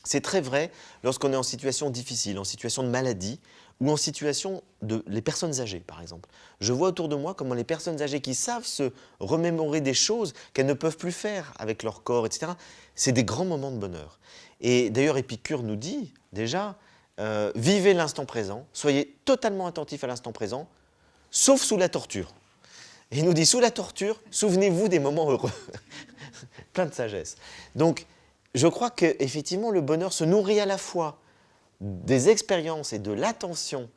C'est très vrai lorsqu'on est en situation difficile, en situation de maladie ou en situation les personnes âgées, par exemple. Je vois autour de moi comment les personnes âgées qui savent se remémorer des choses qu'elles ne peuvent plus faire avec leur corps, etc., c'est des grands moments de bonheur. Et d'ailleurs, Épicure nous dit déjà, vivez l'instant présent, soyez totalement attentifs à l'instant présent, sauf sous la torture. Et il nous dit, sous la torture, souvenez-vous des moments heureux. Plein de sagesse. Donc, je crois qu'effectivement, le bonheur se nourrit à la fois des expériences et de l'attention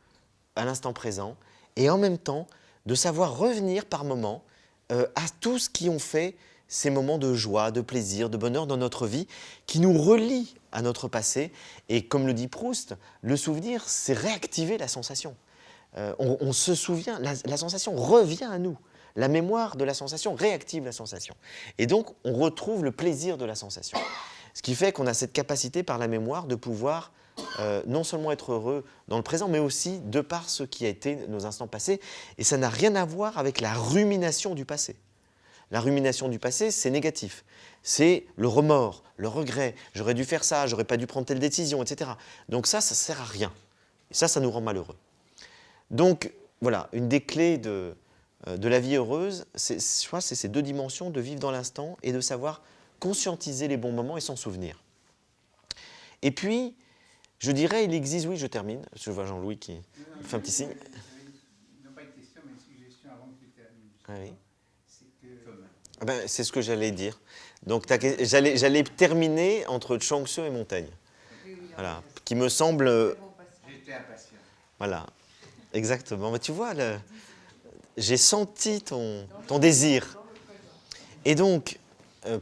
à l'instant présent, et en même temps, de savoir revenir par moments à tout ce qui ont fait ces moments de joie, de plaisir, de bonheur dans notre vie, qui nous relient à notre passé. Et comme le dit Proust, le souvenir, c'est réactiver la sensation. On se souvient, la sensation revient à nous. La mémoire de la sensation réactive la sensation. Et donc, on retrouve le plaisir de la sensation. Ce qui fait qu'on a cette capacité par la mémoire de pouvoir non seulement être heureux dans le présent, mais aussi de par ce qui a été nos instants passés. Et ça n'a rien à voir avec la rumination du passé. La rumination du passé, c'est négatif. C'est le remords, le regret. J'aurais dû faire ça, j'aurais pas dû prendre telle décision, etc. Donc ça sert à rien. Et ça nous rend malheureux. Donc, voilà, une des clés de la vie heureuse, je crois que c'est ces deux dimensions de vivre dans l'instant et de savoir conscientiser les bons moments et s'en souvenir. Et puis, je dirais, il existe, oui, je termine, je vois Jean-Louis qui fait un petit signe. Non pas une question, mais une suggestion avant que tu termines. Ah oui. C'est que... Ben, c'est ce que j'allais dire. Donc, j'allais terminer entre Chuang Tzu et Montaigne. Oui, oui, Voilà, qui me semble... c'est bon passage. J'étais impatient. Voilà, exactement. Mais tu vois, j'ai senti ton désir. Et donc,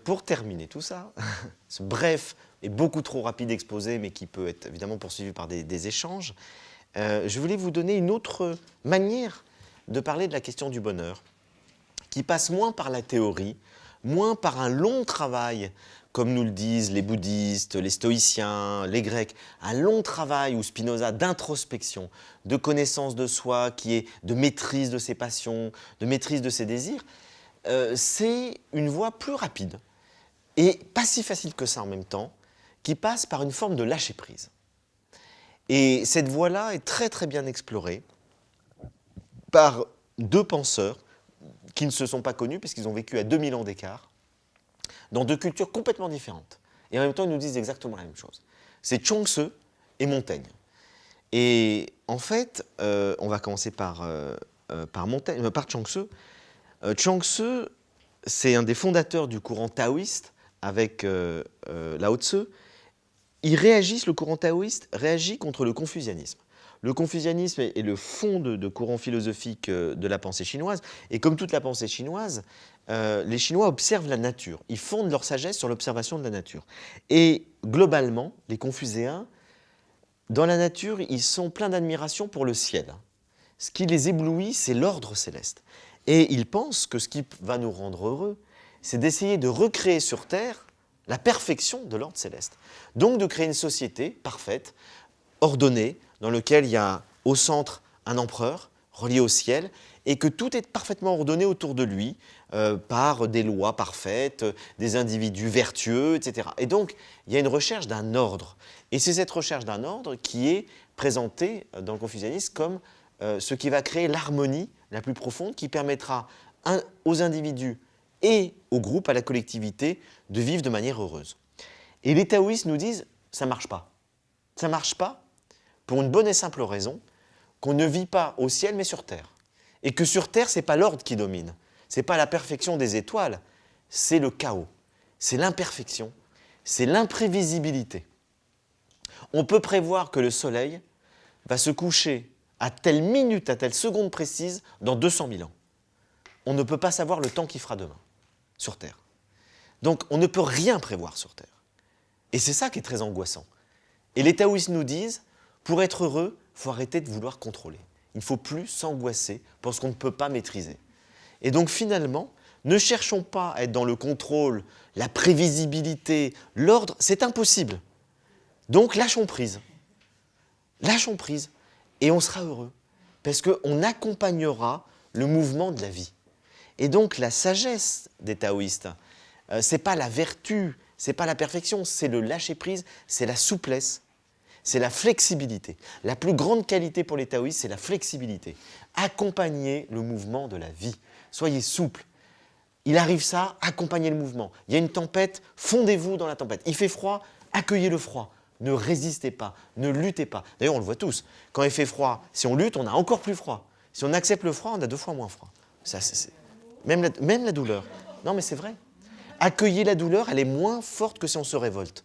pour terminer tout ça, ce bref et beaucoup trop rapide exposé, mais qui peut être évidemment poursuivi par des échanges, je voulais vous donner une autre manière de parler de la question du bonheur, qui passe moins par la théorie, moins par un long travail, comme nous le disent les bouddhistes, les stoïciens, les grecs, un long travail ou Spinoza d'introspection, de connaissance de soi, qui est de maîtrise de ses passions, de maîtrise de ses désirs. C'est une voie plus rapide et pas si facile que ça en même temps, qui passe par une forme de lâcher-prise. Et cette voie-là est très très bien explorée par deux penseurs qui ne se sont pas connus puisqu'ils ont vécu à 2000 ans d'écart, dans deux cultures complètement différentes. Et en même temps, ils nous disent exactement la même chose. C'est Chuang Tzu et Montaigne. Et en fait, on va commencer par Chuang Tzu. Chuang Tzu, c'est un des fondateurs du courant taoïste avec Lao Tzu. Le courant taoïste réagit contre le confucianisme. Le confucianisme est le fond de courant philosophique de la pensée chinoise. Et comme toute la pensée chinoise, les Chinois observent la nature. Ils fondent leur sagesse sur l'observation de la nature. Et globalement, les Confucéens, dans la nature, ils sont pleins d'admiration pour le ciel. Ce qui les éblouit, c'est l'ordre céleste. Et ils pensent que ce qui va nous rendre heureux, c'est d'essayer de recréer sur Terre la perfection de l'ordre céleste. Donc de créer une société parfaite, ordonnée, dans laquelle il y a au centre un empereur relié au ciel, et que tout est parfaitement ordonné autour de lui par des lois parfaites, des individus vertueux, etc. Et donc, il y a une recherche d'un ordre. Et c'est cette recherche d'un ordre qui est présentée dans le confucianisme comme ce qui va créer l'harmonie la plus profonde, qui permettra aux individus et au groupe, à la collectivité, de vivre de manière heureuse. Et les taoïstes nous disent, ça ne marche pas. Ça ne marche pas pour une bonne et simple raison, qu'on ne vit pas au ciel mais sur terre. Et que sur terre, ce n'est pas l'ordre qui domine, ce n'est pas la perfection des étoiles, c'est le chaos, c'est l'imperfection, c'est l'imprévisibilité. On peut prévoir que le soleil va se coucher à telle minute, à telle seconde précise, dans 200 000 ans. On ne peut pas savoir le temps qu'il fera demain, sur Terre. Donc on ne peut rien prévoir sur Terre. Et c'est ça qui est très angoissant. Et les taoïstes nous disent, pour être heureux, il faut arrêter de vouloir contrôler. Il ne faut plus s'angoisser pour ce qu'on ne peut pas maîtriser. Et donc finalement, ne cherchons pas à être dans le contrôle, la prévisibilité, l'ordre, c'est impossible. Donc lâchons prise. Lâchons prise et on sera heureux. Parce qu'on accompagnera le mouvement de la vie. Et donc la sagesse des taoïstes, ce n'est pas la vertu, ce n'est pas la perfection, c'est le lâcher-prise, c'est la souplesse, c'est la flexibilité. La plus grande qualité pour les taoïstes, c'est la flexibilité. Accompagner le mouvement de la vie. Soyez souple. Il arrive ça, accompagnez le mouvement. Il y a une tempête, fondez-vous dans la tempête. Il fait froid, accueillez le froid. Ne résistez pas, ne luttez pas. D'ailleurs, on le voit tous. Quand il fait froid, si on lutte, on a encore plus froid. Si on accepte le froid, on a 2 fois moins froid. Ça, même la douleur. Non, mais c'est vrai. Accueillir la douleur, elle est moins forte que si on se révolte.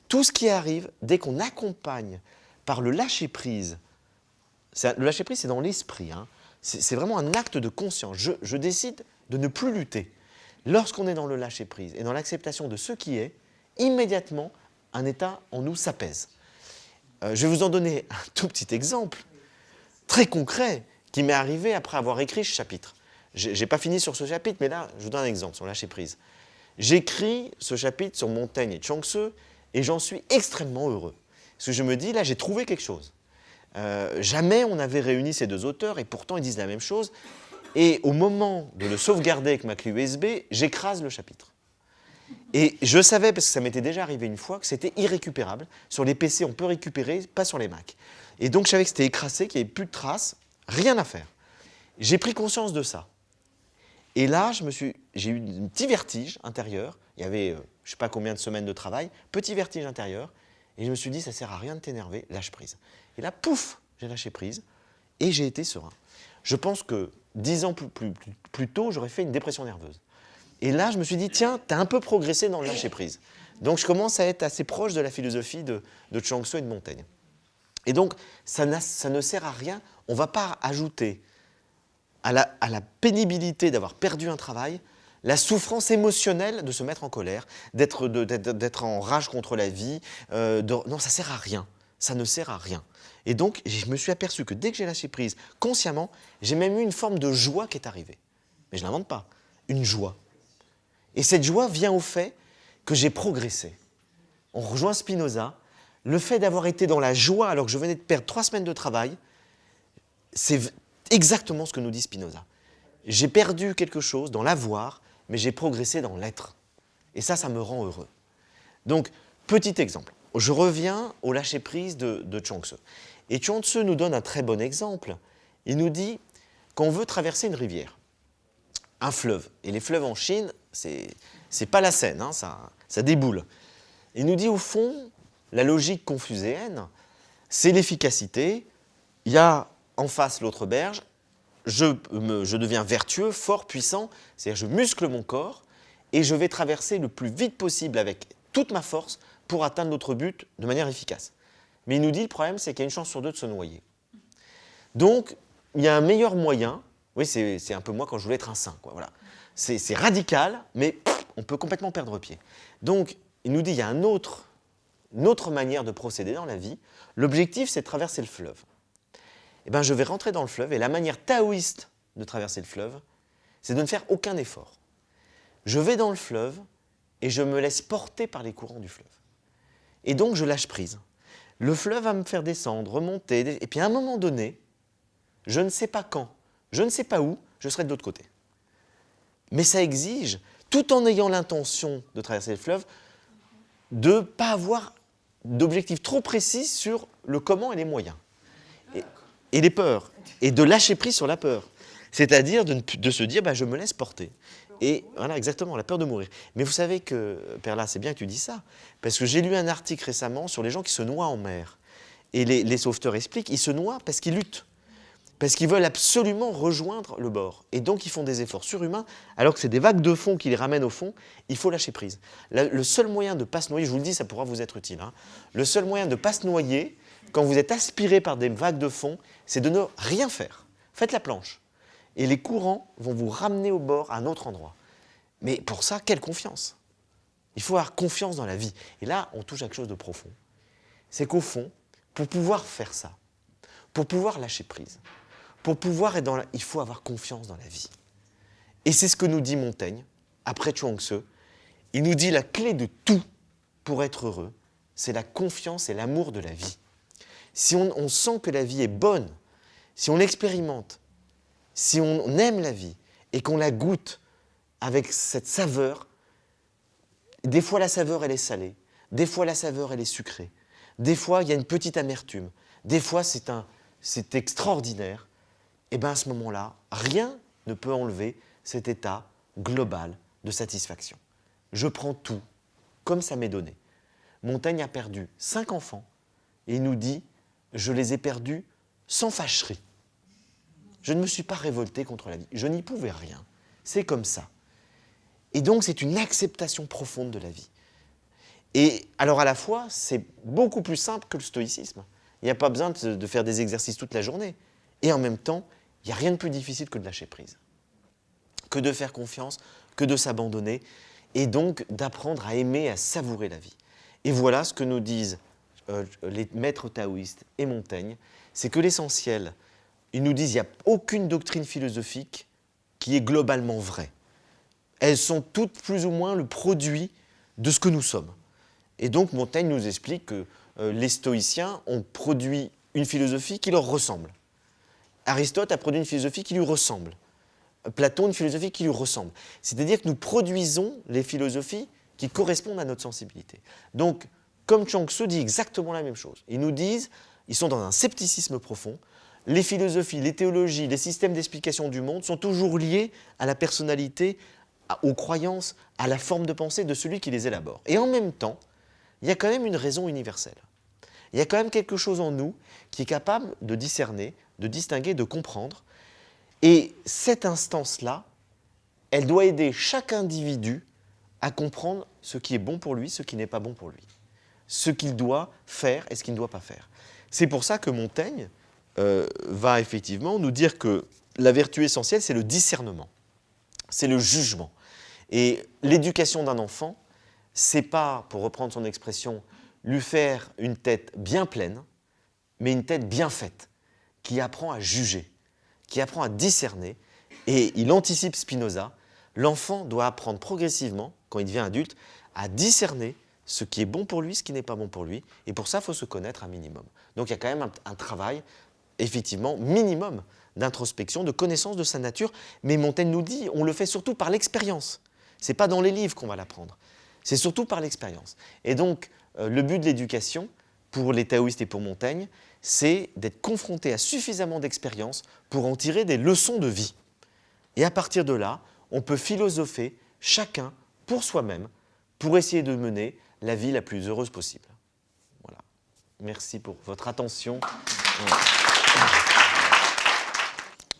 Tout ce qui arrive, dès qu'on accompagne par le lâcher-prise, le lâcher-prise, c'est dans l'esprit. Hein. C'est vraiment un acte de conscience. Je décide de ne plus lutter. Lorsqu'on est dans le lâcher-prise et dans l'acceptation de ce qui est, immédiatement, un état en nous s'apaise. Je vais vous en donner un tout petit exemple, très concret, qui m'est arrivé après avoir écrit ce chapitre. Je n'ai pas fini sur ce chapitre, mais là, je vous donne un exemple sur lâcher-prise. J'écris ce chapitre sur Montaigne et Chuang Tzu, et j'en suis extrêmement heureux. Parce que je me dis, là, j'ai trouvé quelque chose. Jamais on avait réuni ces deux auteurs, et pourtant ils disent la même chose. Et au moment de le sauvegarder avec ma clé USB, j'écrase le chapitre. Et je savais, parce que ça m'était déjà arrivé une fois, que c'était irrécupérable. Sur les PC, on peut récupérer, pas sur les Mac. Et donc, je savais que c'était écrasé, qu'il n'y avait plus de traces, rien à faire. J'ai pris conscience de ça. Et là, j'ai eu un petit vertige intérieur. Il y avait, je ne sais pas combien de semaines de travail, petit vertige intérieur. Et je me suis dit, ça ne sert à rien de t'énerver, lâche prise. Et là, pouf, j'ai lâché prise et j'ai été serein. Je pense que 10 ans plus tôt, j'aurais fait une dépression nerveuse. Et là, je me suis dit, tiens, tu as un peu progressé dans le lâcher prise. Donc, je commence à être assez proche de la philosophie de Chuang Tzu et de Montaigne. Et donc, ça ne sert à rien. On ne va pas ajouter à la pénibilité d'avoir perdu un travail la souffrance émotionnelle de se mettre en colère, d'être en rage contre la vie. Non, ça ne sert à rien. Ça ne sert à rien. Et donc, je me suis aperçu que dès que j'ai lâché prise, consciemment, j'ai même eu une forme de joie qui est arrivée. Mais je ne l'invente pas. Une joie. Et cette joie vient au fait que j'ai progressé. On rejoint Spinoza. Le fait d'avoir été dans la joie alors que je venais de perdre 3 semaines de travail, c'est exactement ce que nous dit Spinoza. J'ai perdu quelque chose dans l'avoir, mais j'ai progressé dans l'être. Et ça me rend heureux. Donc, petit exemple. Je reviens au lâcher-prise de Chuang Tzu. Et Chuang Tzu nous donne un très bon exemple. Il nous dit qu'on veut traverser une rivière, un fleuve. Et les fleuves en Chine, c'est pas la Seine, hein, ça déboule. Il nous dit au fond, la logique confucéenne, c'est l'efficacité. Il y a en face l'autre berge, je deviens vertueux, fort, puissant, c'est-à-dire je muscle mon corps et je vais traverser le plus vite possible avec toute ma force pour atteindre notre but de manière efficace. Mais il nous dit le problème, c'est qu'il y a une chance sur 2 de se noyer. Donc, il y a un meilleur moyen. Oui, c'est un peu moi quand je voulais être un saint, quoi, voilà. C'est radical, mais on peut complètement perdre pied. Donc, il nous dit qu'il y a une autre manière de procéder dans la vie. L'objectif, c'est de traverser le fleuve. Eh bien, je vais rentrer dans le fleuve, et la manière taoïste de traverser le fleuve, c'est de ne faire aucun effort. Je vais dans le fleuve, et je me laisse porter par les courants du fleuve. Et donc, je lâche prise. Le fleuve va me faire descendre, remonter, et puis à un moment donné, je ne sais pas quand, je ne sais pas où, je serai de l'autre côté. Mais ça exige, tout en ayant l'intention de traverser le fleuve, de ne pas avoir d'objectif trop précis sur le comment et les moyens. Et les peurs. Et de lâcher prise sur la peur. C'est-à-dire de se dire, je me laisse porter. Et voilà, exactement, la peur de mourir. Mais vous savez que, Perla, c'est bien que tu dis ça, parce que j'ai lu un article récemment sur les gens qui se noient en mer. Et les sauveteurs expliquent, ils se noient parce qu'ils luttent. Parce qu'ils veulent absolument rejoindre le bord. Et donc, ils font des efforts surhumains, alors que c'est des vagues de fond qui les ramènent au fond. Il faut lâcher prise. Le seul moyen de ne pas se noyer, je vous le dis, ça pourra vous être utile, hein, le seul moyen de ne pas se noyer, quand vous êtes aspiré par des vagues de fond, c'est de ne rien faire. Faites la planche. Et les courants vont vous ramener au bord à un autre endroit. Mais pour ça, quelle confiance! Il faut avoir confiance dans la vie. Et là, on touche à quelque chose de profond. C'est qu'au fond, pour pouvoir faire ça, pour pouvoir lâcher prise, pour pouvoir être il faut avoir confiance dans la vie. Et c'est ce que nous dit Montaigne, après Chuang Tzu. Il nous dit la clé de tout pour être heureux, c'est la confiance et l'amour de la vie. Si on sent que la vie est bonne, si on l'expérimente, si on aime la vie et qu'on la goûte avec cette saveur, des fois la saveur elle est salée, des fois la saveur elle est sucrée, des fois il y a une petite amertume, des fois c'est extraordinaire, et bien à ce moment-là, rien ne peut enlever cet état global de satisfaction. Je prends tout comme ça m'est donné. Montaigne a perdu 5 enfants et il nous dit « Je les ai perdus sans fâcherie ». Je ne me suis pas révolté contre la vie. Je n'y pouvais rien. C'est comme ça. Et donc, c'est une acceptation profonde de la vie. Et alors, à la fois, c'est beaucoup plus simple que le stoïcisme. Il n'y a pas besoin de faire des exercices toute la journée. Et en même temps, il n'y a rien de plus difficile que de lâcher prise. Que de faire confiance, que de s'abandonner. Et donc, d'apprendre à aimer, à savourer la vie. Et voilà ce que nous disent les maîtres taoïstes et Montaigne. C'est que l'essentiel, ils nous disent qu'il n'y a aucune doctrine philosophique qui est globalement vraie. Elles sont toutes plus ou moins le produit de ce que nous sommes. Et donc Montaigne nous explique que les stoïciens ont produit une philosophie qui leur ressemble. Aristote a produit une philosophie qui lui ressemble. Platon, une philosophie qui lui ressemble. C'est-à-dire que nous produisons les philosophies qui correspondent à notre sensibilité. Donc, comme Chuang Tzu dit exactement la même chose. Ils nous disent, ils sont dans un scepticisme profond, les philosophies, les théologies, les systèmes d'explication du monde sont toujours liés à la personnalité, aux croyances, à la forme de pensée de celui qui les élabore. Et en même temps, il y a quand même une raison universelle. Il y a quand même quelque chose en nous qui est capable de discerner, de distinguer, de comprendre. Et cette instance-là, elle doit aider chaque individu à comprendre ce qui est bon pour lui, ce qui n'est pas bon pour lui. Ce qu'il doit faire et ce qu'il ne doit pas faire. C'est pour ça que Montaigne va effectivement nous dire que la vertu essentielle, c'est le discernement, c'est le jugement. Et l'éducation d'un enfant, c'est pas, pour reprendre son expression, lui faire une tête bien pleine, mais une tête bien faite, qui apprend à juger, qui apprend à discerner. Et il anticipe Spinoza, l'enfant doit apprendre progressivement, quand il devient adulte, à discerner ce qui est bon pour lui, ce qui n'est pas bon pour lui. Et pour ça, il faut se connaître un minimum. Donc il y a quand même un travail, effectivement, minimum d'introspection, de connaissance de sa nature. Mais Montaigne nous dit, on le fait surtout par l'expérience. Ce n'est pas dans les livres qu'on va l'apprendre. C'est surtout par l'expérience. Et donc, le but de l'éducation, pour les taoïstes et pour Montaigne, c'est d'être confronté à suffisamment d'expérience pour en tirer des leçons de vie. Et à partir de là, on peut philosopher chacun pour soi-même, pour essayer de mener la vie la plus heureuse possible. Voilà. Merci pour votre attention.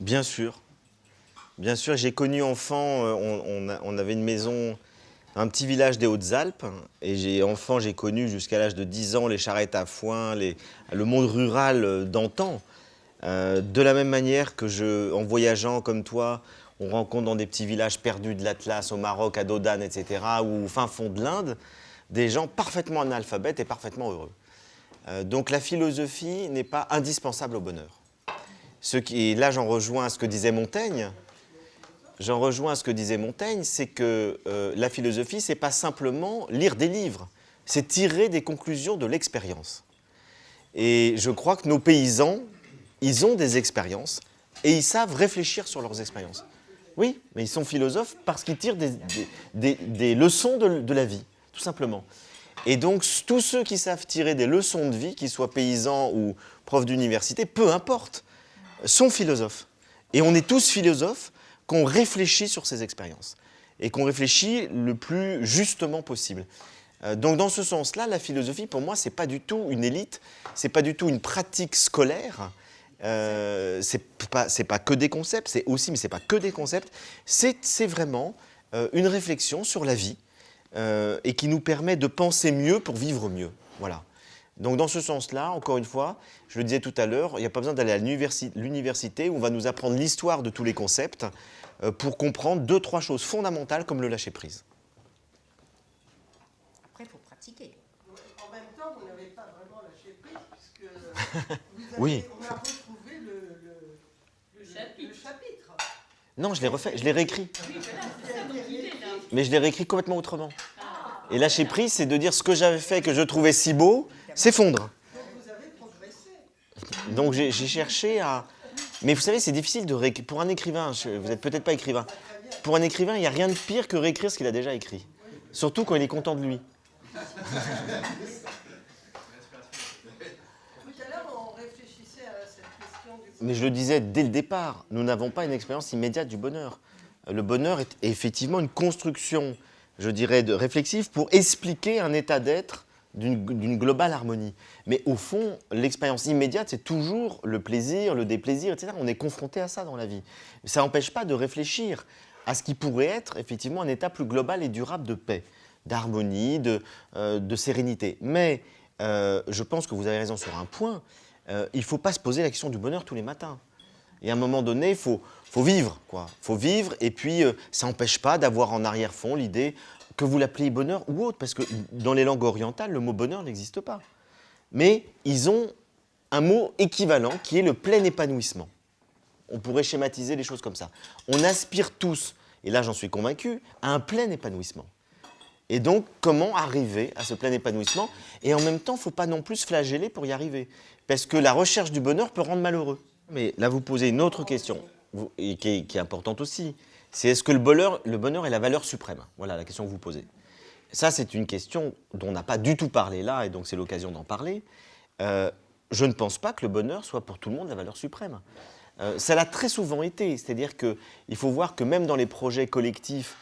Bien sûr, j'ai connu enfant, on avait une maison, un petit village des Hautes-Alpes, et j'ai connu jusqu'à l'âge de 10 ans les charrettes à foin, le monde rural d'antan. De la même manière que en voyageant comme toi, on rencontre dans des petits villages perdus de l'Atlas, au Maroc, à Dodane, etc., ou au fin fond de l'Inde, des gens parfaitement analphabètes et parfaitement heureux. Donc la philosophie n'est pas indispensable au bonheur. Là, j'en rejoins ce que disait Montaigne. C'est que la philosophie, c'est pas simplement lire des livres, c'est tirer des conclusions de l'expérience. Et je crois que nos paysans, ils ont des expériences et ils savent réfléchir sur leurs expériences. Oui, mais ils sont philosophes parce qu'ils tirent des leçons de la vie, tout simplement. Et donc, tous ceux qui savent tirer des leçons de vie, qu'ils soient paysans ou profs d'université, peu importe, sont philosophes. Et on est tous philosophes qu'on réfléchit sur ces expériences et qu'on réfléchit le plus justement possible. Donc dans ce sens-là, la philosophie, pour moi, c'est pas du tout une élite, c'est pas du tout une pratique scolaire, c'est pas que des concepts, c'est aussi, mais c'est pas que des concepts, c'est vraiment une réflexion sur la vie et qui nous permet de penser mieux pour vivre mieux. Voilà. Donc dans ce sens-là, encore une fois, je le disais tout à l'heure, il n'y a pas besoin d'aller à l'université où on va nous apprendre l'histoire de tous les concepts pour comprendre 2-3 choses fondamentales comme le lâcher-prise. Après, il faut pratiquer. En même temps, vous n'avez pas vraiment lâché prise puisque Oui. on a retrouvé le chapitre. Non, je l'ai refait, je l'ai réécrit. Mais je l'ai réécrit complètement autrement. Et lâcher prise, c'est de dire ce que j'avais fait, que je trouvais si beau, s'effondre. Donc vous avez progressé. Donc j'ai cherché à... Mais vous savez, c'est difficile de réécrire. Pour un écrivain, vous n'êtes peut-être pas écrivain. Pour un écrivain, il n'y a rien de pire que réécrire ce qu'il a déjà écrit. Surtout quand il est content de lui. Tout à l'heure, on réfléchissait à cette question du... Mais je le disais dès le départ, nous n'avons pas une expérience immédiate du bonheur. Le bonheur est effectivement une construction, je dirais, réflexive pour expliquer un état d'être d'une globale harmonie. Mais au fond, l'expérience immédiate, c'est toujours le plaisir, le déplaisir, etc. On est confronté à ça dans la vie. Ça n'empêche pas de réfléchir à ce qui pourrait être effectivement un état plus global et durable de paix, d'harmonie, de sérénité. Mais je pense que vous avez raison sur un point, il ne faut pas se poser la question du bonheur tous les matins. Et à un moment donné, il faut vivre, quoi. Il faut vivre, et puis ça n'empêche pas d'avoir en arrière-fond l'idée que vous l'appelez bonheur ou autre, parce que dans les langues orientales, le mot bonheur n'existe pas. Mais ils ont un mot équivalent qui est le plein épanouissement. On pourrait schématiser les choses comme ça. On aspire tous, et là j'en suis convaincu, à un plein épanouissement. Et donc, comment arriver à ce plein épanouissement? Et en même temps, il ne faut pas non plus se flageller pour y arriver. Parce que la recherche du bonheur peut rendre malheureux. Mais là, vous posez une autre question, et qui est importante aussi. C'est est-ce que le bonheur est la valeur suprême? Voilà la question que vous posez. Ça, c'est une question dont on n'a pas du tout parlé là, et donc c'est l'occasion d'en parler. je ne pense pas que le bonheur soit pour tout le monde la valeur suprême. Ça l'a très souvent été, c'est-à-dire qu'il faut voir que même dans les projets collectifs,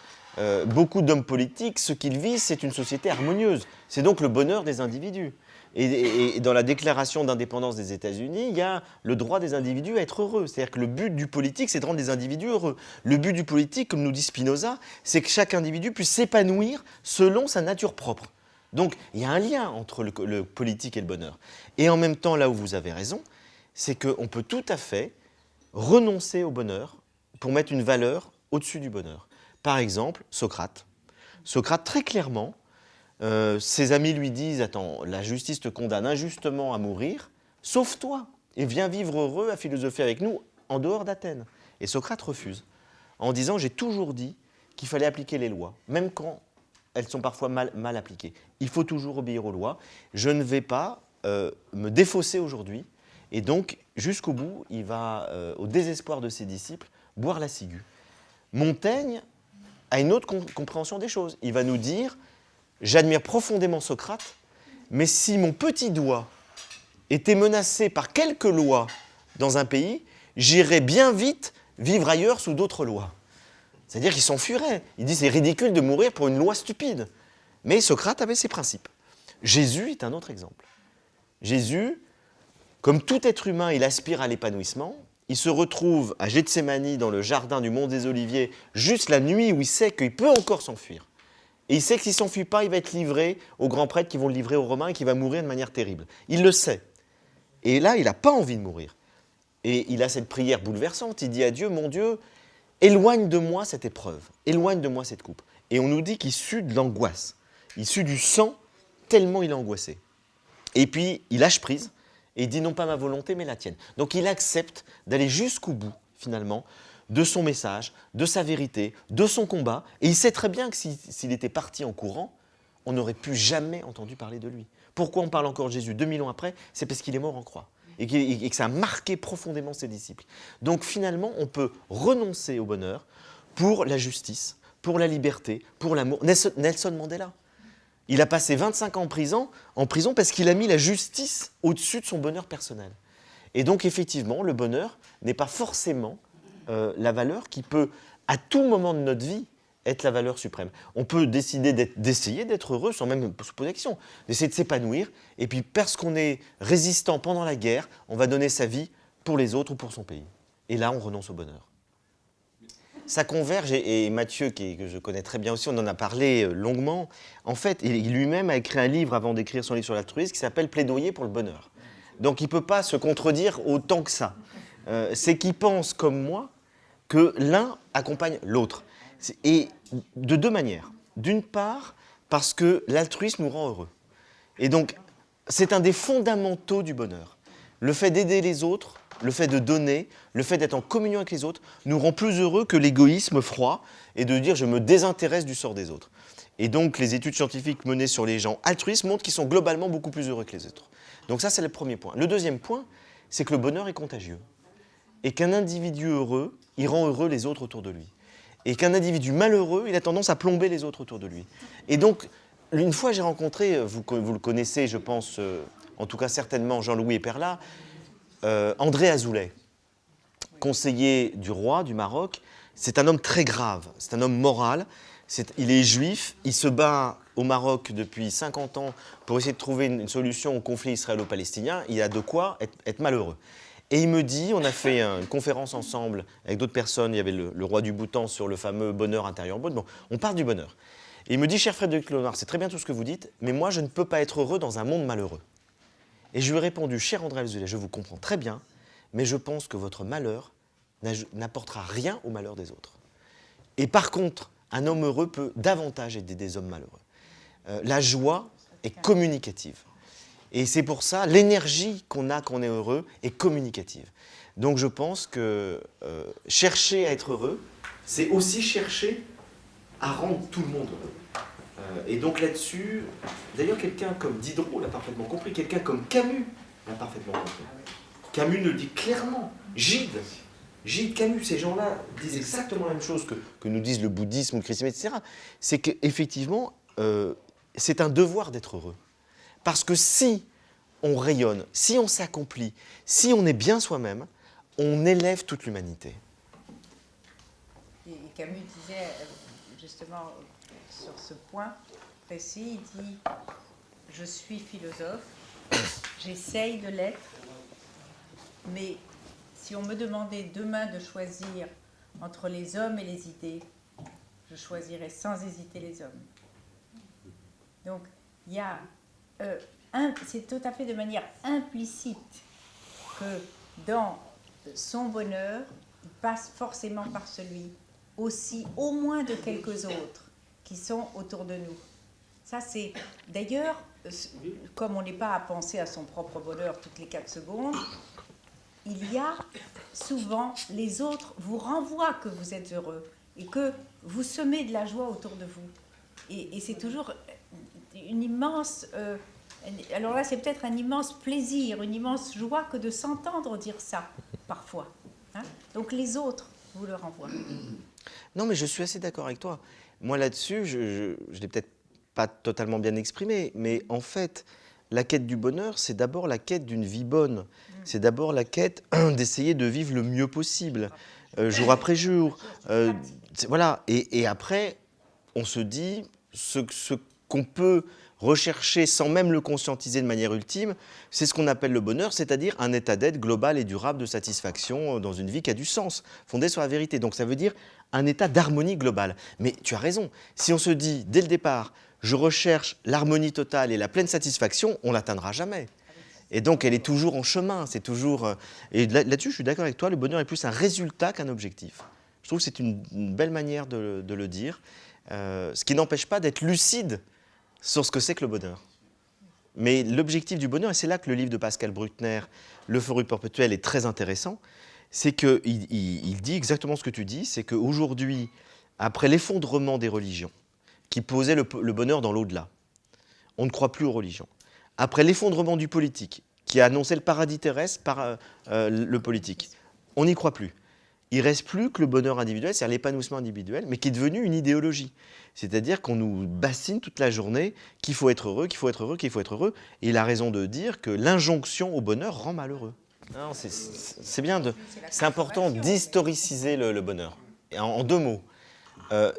beaucoup d'hommes politiques, ce qu'ils visent, c'est une société harmonieuse. C'est donc le bonheur des individus. Et dans la déclaration d'indépendance des États-Unis, il y a le droit des individus à être heureux. C'est-à-dire que le but du politique, c'est de rendre les individus heureux. Le but du politique, comme nous dit Spinoza, c'est que chaque individu puisse s'épanouir selon sa nature propre. Donc, il y a un lien entre le politique et le bonheur. Et en même temps, là où vous avez raison, c'est qu'on peut tout à fait renoncer au bonheur pour mettre une valeur au-dessus du bonheur. Par exemple, Socrate. Socrate, très clairement, ses amis lui disent « Attends, la justice te condamne injustement à mourir, sauve-toi et viens vivre heureux à philosopher avec nous en dehors d'Athènes. » Et Socrate refuse, en disant « J'ai toujours dit qu'il fallait appliquer les lois, même quand elles sont parfois mal appliquées. Il faut toujours obéir aux lois. Je ne vais pas me défausser aujourd'hui. » Et donc, jusqu'au bout, il va, au désespoir de ses disciples, boire la ciguë. Montaigne a une autre compréhension des choses. Il va nous dire « J'admire profondément Socrate, mais si mon petit doigt était menacé par quelques lois dans un pays, j'irais bien vite vivre ailleurs sous d'autres lois. » C'est-à-dire qu'il s'enfuirait. Il dit « C'est ridicule de mourir pour une loi stupide. » Mais Socrate avait ses principes. Jésus est un autre exemple. Jésus, comme tout être humain, il aspire à l'épanouissement. Il se retrouve à Gethsémani, dans le jardin du Mont des Oliviers, juste la nuit où il sait qu'il peut encore s'enfuir. Et il sait que s'il ne s'enfuit pas, il va être livré aux grands prêtres qui vont le livrer aux Romains et qu'il va mourir de manière terrible. Il le sait. Et là, il n'a pas envie de mourir. Et il a cette prière bouleversante. Il dit à Dieu, mon Dieu, éloigne de moi cette épreuve, éloigne de moi cette coupe. Et on nous dit qu'il sue de l'angoisse. Il sue du sang tellement il est angoissé. Et puis, il lâche prise. Et il dit non pas ma volonté, mais la tienne. Donc il accepte d'aller jusqu'au bout, finalement, de son message, de sa vérité, de son combat. Et il sait très bien que s'il était parti en courant, on n'aurait plus jamais entendu parler de lui. Pourquoi on parle encore de Jésus 2000 ans après? C'est parce qu'il est mort en croix. Et que ça a marqué profondément ses disciples. Donc finalement, on peut renoncer au bonheur pour la justice, pour la liberté, pour l'amour. Nelson Mandela. Il a passé 25 ans en prison parce qu'il a mis la justice au-dessus de son bonheur personnel. Et donc, effectivement, le bonheur n'est pas forcément la valeur qui peut, à tout moment de notre vie, être la valeur suprême. On peut décider d'essayer d'être heureux sans même se poser la question, d'essayer de s'épanouir. Et puis, parce qu'on est résistant pendant la guerre, on va donner sa vie pour les autres ou pour son pays. Et là, on renonce au bonheur. Ça converge, et Mathieu, que je connais très bien aussi, on en a parlé longuement. En fait, il lui-même a écrit un livre avant d'écrire son livre sur l'altruisme qui s'appelle « Plaidoyer pour le bonheur ». Donc il ne peut pas se contredire autant que ça. C'est qu'il pense, comme moi, que l'un accompagne l'autre. Et de deux manières. D'une part, parce que l'altruisme nous rend heureux. Et donc, c'est un des fondamentaux du bonheur. Le fait d'aider les autres, le fait de donner, le fait d'être en communion avec les autres, nous rend plus heureux que l'égoïsme froid et de dire « je me désintéresse du sort des autres ». Et donc, les études scientifiques menées sur les gens altruistes montrent qu'ils sont globalement beaucoup plus heureux que les autres. Donc ça, c'est le premier point. Le deuxième point, c'est que le bonheur est contagieux. Et qu'un individu heureux, il rend heureux les autres autour de lui. Et qu'un individu malheureux, il a tendance à plomber les autres autour de lui. Et donc, une fois, j'ai rencontré, vous le connaissez, je pense, en tout cas certainement Jean-Louis Eperla, André Azoulay, conseiller du roi du Maroc. C'est un homme très grave, c'est un homme moral. Il est juif, il se bat au Maroc depuis 50 ans pour essayer de trouver une solution au conflit israélo-palestinien. Il a de quoi être malheureux. Et il me dit, on a fait une conférence ensemble avec d'autres personnes, il y avait le roi du Bhoutan sur le fameux bonheur intérieur brut. Bon, on parle du bonheur. Et il me dit, cher Frédéric Léonard, c'est très bien tout ce que vous dites, mais moi je ne peux pas être heureux dans un monde malheureux. Et je lui ai répondu, cher André Azoulay, je vous comprends très bien, mais je pense que votre malheur n'apportera rien au malheur des autres. Et par contre, un homme heureux peut davantage aider des hommes malheureux. La joie est communicative. Et c'est pour ça, l'énergie qu'on a quand on est heureux est communicative. Donc je pense que chercher à être heureux, c'est aussi chercher à rendre tout le monde heureux. Et donc là-dessus, d'ailleurs quelqu'un comme Diderot l'a parfaitement compris, quelqu'un comme Camus l'a parfaitement compris. Camus le dit clairement, Gide, Camus, ces gens-là disent exactement la même chose que nous disent le bouddhisme ou le christianisme, etc. C'est qu'effectivement, c'est un devoir d'être heureux. Parce que si on rayonne, si on s'accomplit, si on est bien soi-même, on élève toute l'humanité. Et Camus disait justement sur ce point précis, il dit « Je suis philosophe, j'essaye de l'être, mais si on me demandait demain de choisir entre les hommes et les idées, je choisirais sans hésiter les hommes. » Donc, il y a, c'est tout à fait de manière implicite que dans son bonheur, il passe forcément par celui aussi, au moins de quelques autres qui sont autour de nous. Ça, c'est d'ailleurs, comme on n'est pas à penser à son propre bonheur toutes les 4 secondes, il y a souvent, les autres vous renvoient que vous êtes heureux et que vous semez de la joie autour de vous. Et c'est toujours une immense... alors là, c'est peut-être un immense plaisir, une immense joie que de s'entendre dire ça, parfois. Hein. Donc les autres vous le renvoient. Non, mais je suis assez d'accord avec toi. Moi, là-dessus, je ne l'ai peut-être pas totalement bien exprimé, mais en fait, la quête du bonheur, c'est d'abord la quête d'une vie bonne. C'est d'abord la quête d'essayer de vivre le mieux possible, jour après jour. Voilà. Et après, on se dit ce qu'on peut rechercher sans même le conscientiser de manière ultime, c'est ce qu'on appelle le bonheur, c'est-à-dire un état d'être global et durable de satisfaction dans une vie qui a du sens, fondée sur la vérité. Donc ça veut dire un état d'harmonie globale. Mais tu as raison, si on se dit dès le départ, je recherche l'harmonie totale et la pleine satisfaction, on ne l'atteindra jamais. Et donc elle est toujours en chemin, c'est toujours... Et là-dessus, je suis d'accord avec toi, le bonheur est plus un résultat qu'un objectif. Je trouve que c'est une belle manière de le dire, ce qui n'empêche pas d'être lucide sur ce que c'est que le bonheur. Mais l'objectif du bonheur, et c'est là que le livre de Pascal Bruckner, L'euphorie perpétuelle, est très intéressant, c'est qu'il dit exactement ce que tu dis, c'est qu'aujourd'hui, après l'effondrement des religions, qui posaient le bonheur dans l'au-delà, on ne croit plus aux religions. Après l'effondrement du politique, qui a annoncé le paradis terrestre par le politique, on n'y croit plus. Il ne reste plus que le bonheur individuel, c'est-à-dire l'épanouissement individuel, mais qui est devenu une idéologie. C'est-à-dire qu'on nous bassine toute la journée qu'il faut être heureux, qu'il faut être heureux, qu'il faut être heureux. Et il a raison de dire que l'injonction au bonheur rend malheureux. Non, c'est bien c'est important d'historiciser le bonheur. Et en 2 mots,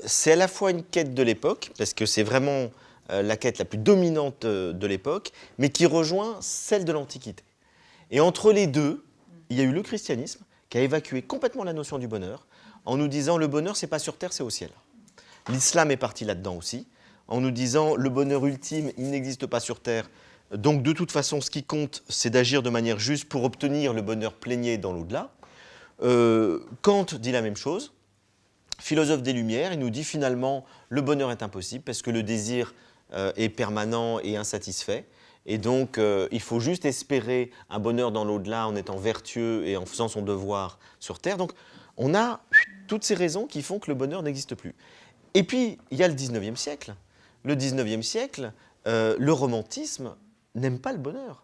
c'est à la fois une quête de l'époque, parce que c'est vraiment la quête la plus dominante de l'époque, mais qui rejoint celle de l'Antiquité. Et entre les deux, il y a eu le christianisme, qui a évacué complètement la notion du bonheur, en nous disant le bonheur, c'est pas sur terre, c'est au ciel. L'islam est parti là-dedans aussi, en nous disant le bonheur ultime, il n'existe pas sur terre. Donc de toute façon, ce qui compte, c'est d'agir de manière juste pour obtenir le bonheur plénier dans l'au-delà. Kant dit la même chose, philosophe des Lumières, il nous dit finalement le bonheur est impossible parce que le désir est permanent et insatisfait. Et donc, il faut juste espérer un bonheur dans l'au-delà en étant vertueux et en faisant son devoir sur Terre. Donc, on a toutes ces raisons qui font que le bonheur n'existe plus. Et puis, il y a le 19e siècle. Le 19e siècle, le romantisme n'aime pas le bonheur.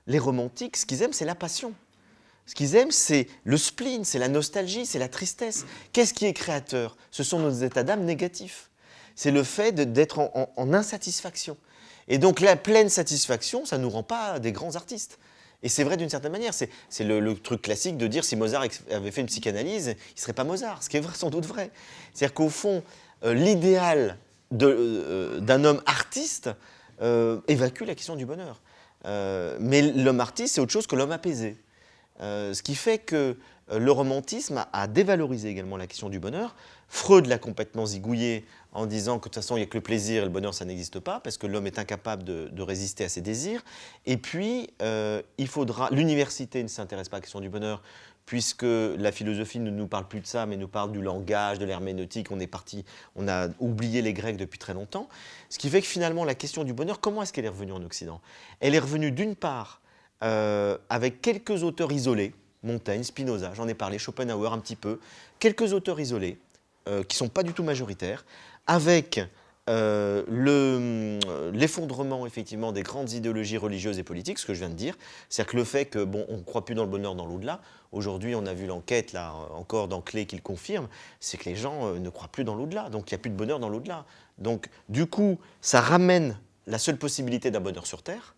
Les romantiques, ce qu'ils aiment, c'est la passion. Ce qu'ils aiment, c'est le spleen, c'est la nostalgie, c'est la tristesse. Qu'est-ce qui est créateur? Ce sont nos états d'âme négatifs. C'est le fait d'être en insatisfaction. Et donc la pleine satisfaction, ça ne nous rend pas des grands artistes. Et c'est vrai d'une certaine manière. C'est le truc classique de dire si Mozart avait fait une psychanalyse, il ne serait pas Mozart, ce qui est sans doute vrai. C'est-à-dire qu'au fond, l'idéal d'un homme artiste évacue la question du bonheur. Mais l'homme artiste, c'est autre chose que l'homme apaisé. Ce qui fait que le romantisme a dévalorisé également la question du bonheur. Freud l'a complètement zigouillé en disant que de toute façon, il n'y a que le plaisir et le bonheur, ça n'existe pas, parce que l'homme est incapable de résister à ses désirs. Et puis, l'université ne s'intéresse pas à la question du bonheur, puisque la philosophie ne nous parle plus de ça, mais nous parle du langage, de l'herméneutique. On a oublié les Grecs depuis très longtemps. Ce qui fait que finalement, la question du bonheur, comment est-ce qu'elle est revenue en Occident? Elle est revenue d'une part avec quelques auteurs isolés, Montaigne, Spinoza, j'en ai parlé, Schopenhauer un petit peu, quelques auteurs isolés, qui ne sont pas du tout majoritaires, avec l'effondrement effectivement des grandes idéologies religieuses et politiques, ce que je viens de dire, c'est-à-dire que le fait que on ne croit plus dans le bonheur dans l'au-delà, aujourd'hui on a vu l'enquête là encore dans Clé qui le confirme, c'est que les gens ne croient plus dans l'au-delà, donc il n'y a plus de bonheur dans l'au-delà. Donc du coup, ça ramène la seule possibilité d'un bonheur sur Terre,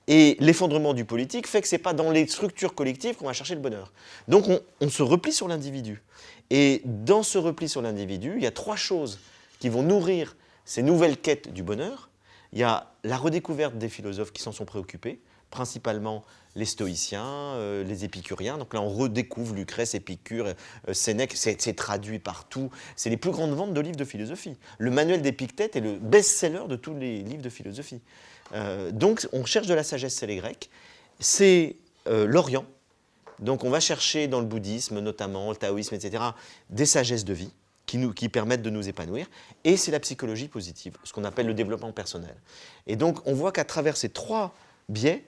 Et l'effondrement du politique fait que ce n'est pas dans les structures collectives qu'on va chercher le bonheur. Donc on se replie sur l'individu. Et dans ce repli sur l'individu, il y a 3 choses qui vont nourrir ces nouvelles quêtes du bonheur. Il y a la redécouverte des philosophes qui s'en sont préoccupés, principalement les stoïciens, les épicuriens. Donc là, on redécouvre Lucrèce, Épicure, Sénèque, c'est traduit partout. C'est les plus grandes ventes de livres de philosophie. Le manuel d'Épictète est le best-seller de tous les livres de philosophie. Donc, on cherche de la sagesse, c'est les Grecs. C'est l'Orient. Donc, on va chercher dans le bouddhisme, notamment, le taoïsme, etc., des sagesses de vie qui permettent de nous épanouir. Et c'est la psychologie positive, ce qu'on appelle le développement personnel. Et donc, on voit qu'à travers ces 3 biais,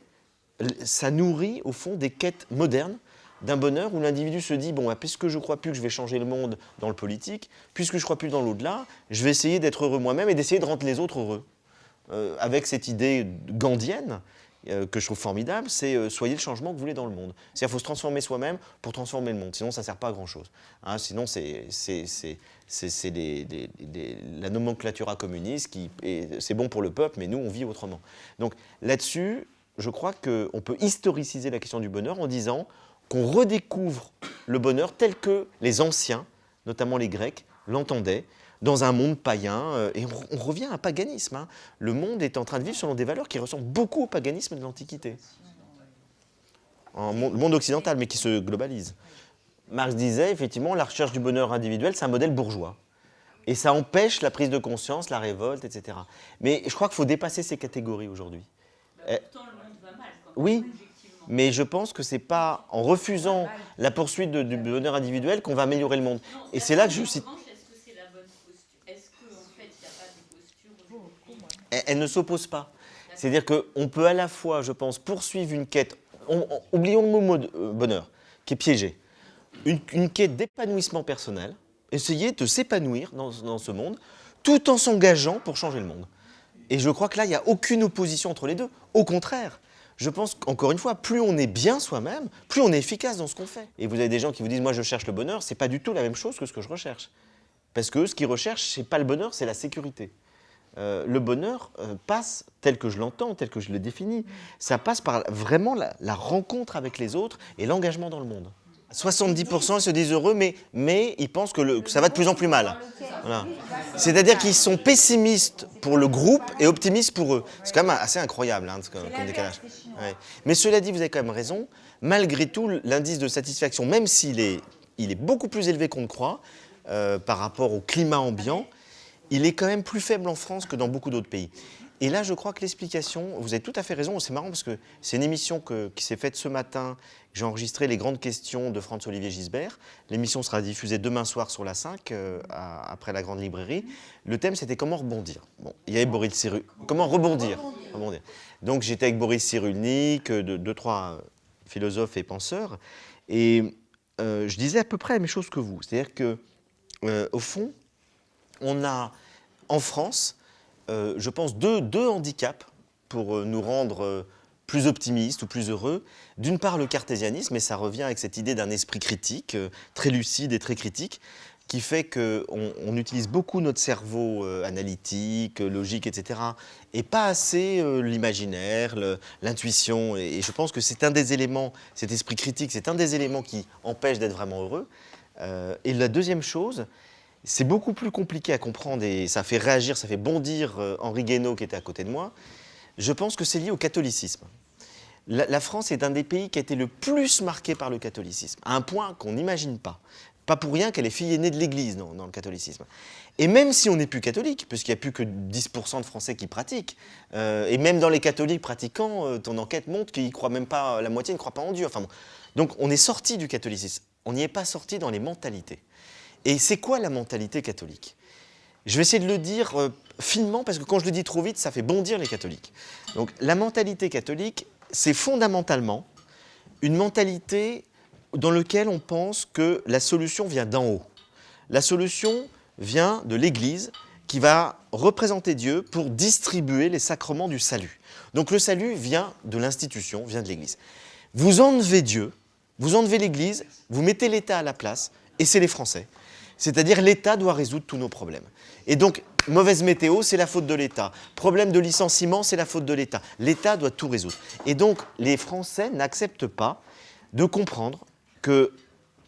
ça nourrit, au fond, des quêtes modernes d'un bonheur où l'individu se dit, bon, puisque je ne crois plus que je vais changer le monde dans le politique, puisque je ne crois plus dans l'au-delà, je vais essayer d'être heureux moi-même et d'essayer de rendre les autres heureux. Avec cette idée gandhienne, que je trouve formidable, c'est soyez le changement que vous voulez dans le monde. C'est-à-dire qu'il faut se transformer soi-même pour transformer le monde, sinon ça ne sert pas à grand-chose. Hein, sinon c'est la nomenclatura communiste, c'est bon pour le peuple, mais nous on vit autrement. Donc là-dessus, je crois qu'on peut historiciser la question du bonheur en disant qu'on redécouvre le bonheur tel que les anciens, notamment les Grecs, l'entendaient, dans un monde païen, et on revient à un paganisme. Hein. Le monde est en train de vivre selon des valeurs qui ressemblent beaucoup au paganisme de l'Antiquité. Le monde occidental, mais qui se globalise. Marx disait, effectivement, la recherche du bonheur individuel, c'est un modèle bourgeois. Et ça empêche la prise de conscience, la révolte, etc. Mais je crois qu'il faut dépasser ces catégories aujourd'hui. Pourtant, le monde va mal, quand même, oui, objectivement. mais je pense que ce n'est pas en refusant la poursuite du bonheur individuel qu'on va améliorer le monde. Non, Et c'est là que je cite... Est-ce que c'est la bonne posture? Est-ce qu'en fait, il n'y a pas de posture aujourd'hui? Elle ne s'oppose pas. C'est-à-dire qu'on peut à la fois, je pense, poursuivre une quête, oublions le mot bonheur, qui est piégé, une quête d'épanouissement personnel, essayer de s'épanouir dans ce monde, tout en s'engageant pour changer le monde. Et je crois que là, il n'y a aucune opposition entre les deux. Au contraire, je pense qu'encore une fois, plus on est bien soi-même, plus on est efficace dans ce qu'on fait. Et vous avez des gens qui vous disent « moi je cherche le bonheur », ce n'est pas du tout la même chose que ce que je recherche. Parce que ce qu'ils recherchent, ce n'est pas le bonheur, c'est la sécurité. Le bonheur passe, tel que je l'entends, tel que je le définis, ça passe par vraiment la rencontre avec les autres et l'engagement dans le monde. 70% ils se disent heureux, mais ils pensent que ça va de plus en plus mal. Voilà. C'est-à-dire qu'ils sont pessimistes pour le groupe et optimistes pour eux. C'est quand même assez incroyable hein, comme décalage. Ouais. Mais cela dit, vous avez quand même raison, malgré tout, l'indice de satisfaction, même s'il est beaucoup plus élevé qu'on ne croit, par rapport au climat ambiant, il est quand même plus faible en France que dans beaucoup d'autres pays. Et là, je crois que l'explication, vous avez tout à fait raison, c'est marrant parce que c'est une émission qui s'est faite ce matin, j'ai enregistré les grandes questions de Franz-Olivier Gisbert. L'émission sera diffusée demain soir sur la 5, après la grande librairie. Le thème, c'était comment rebondir. Bon, il y avait Boris Cyrulnik. Comment rebondir. Donc, j'étais avec Boris Cyrulnik, 2-3 philosophes et penseurs, et je disais à peu près la même chose que vous. C'est-à-dire que, au fond, on a, en France, je pense, deux handicaps pour nous rendre plus optimistes ou plus heureux. D'une part, le cartésianisme, et ça revient avec cette idée d'un esprit critique, très lucide et très critique, qui fait qu'on utilise beaucoup notre cerveau analytique, logique, etc., et pas assez l'imaginaire, l'intuition. Et je pense que c'est un des éléments, cet esprit critique, c'est un des éléments qui empêche d'être vraiment heureux. Et la deuxième chose, c'est beaucoup plus compliqué à comprendre et ça fait réagir, ça fait bondir Henri Guénaud qui était à côté de moi. Je pense que c'est lié au catholicisme. La France est un des pays qui a été le plus marqué par le catholicisme, à un point qu'on n'imagine pas. Pas pour rien qu'elle est fille aînée de l'Église dans le catholicisme. Et même si on n'est plus catholique, puisqu'il n'y a plus que 10% de Français qui pratiquent, et même dans les catholiques pratiquants, ton enquête montre qu'ils croient même pas, la moitié ne croit pas en Dieu. Enfin bon. Donc on est sorti du catholicisme, on n'y est pas sorti dans les mentalités. Et c'est quoi la mentalité catholique? Je vais essayer de le dire finement, parce que quand je le dis trop vite, ça fait bondir les catholiques. Donc la mentalité catholique, c'est fondamentalement une mentalité dans laquelle on pense que la solution vient d'en haut. La solution vient de l'Église qui va représenter Dieu pour distribuer les sacrements du salut. Donc le salut vient de l'institution, vient de l'Église. Vous enlevez Dieu, vous enlevez l'Église, vous mettez l'État à la place, et c'est les Français. C'est-à-dire l'État doit résoudre tous nos problèmes. Et donc, mauvaise météo, c'est la faute de l'État. Problème de licenciement, c'est la faute de l'État. L'État doit tout résoudre. Et donc, les Français n'acceptent pas de comprendre que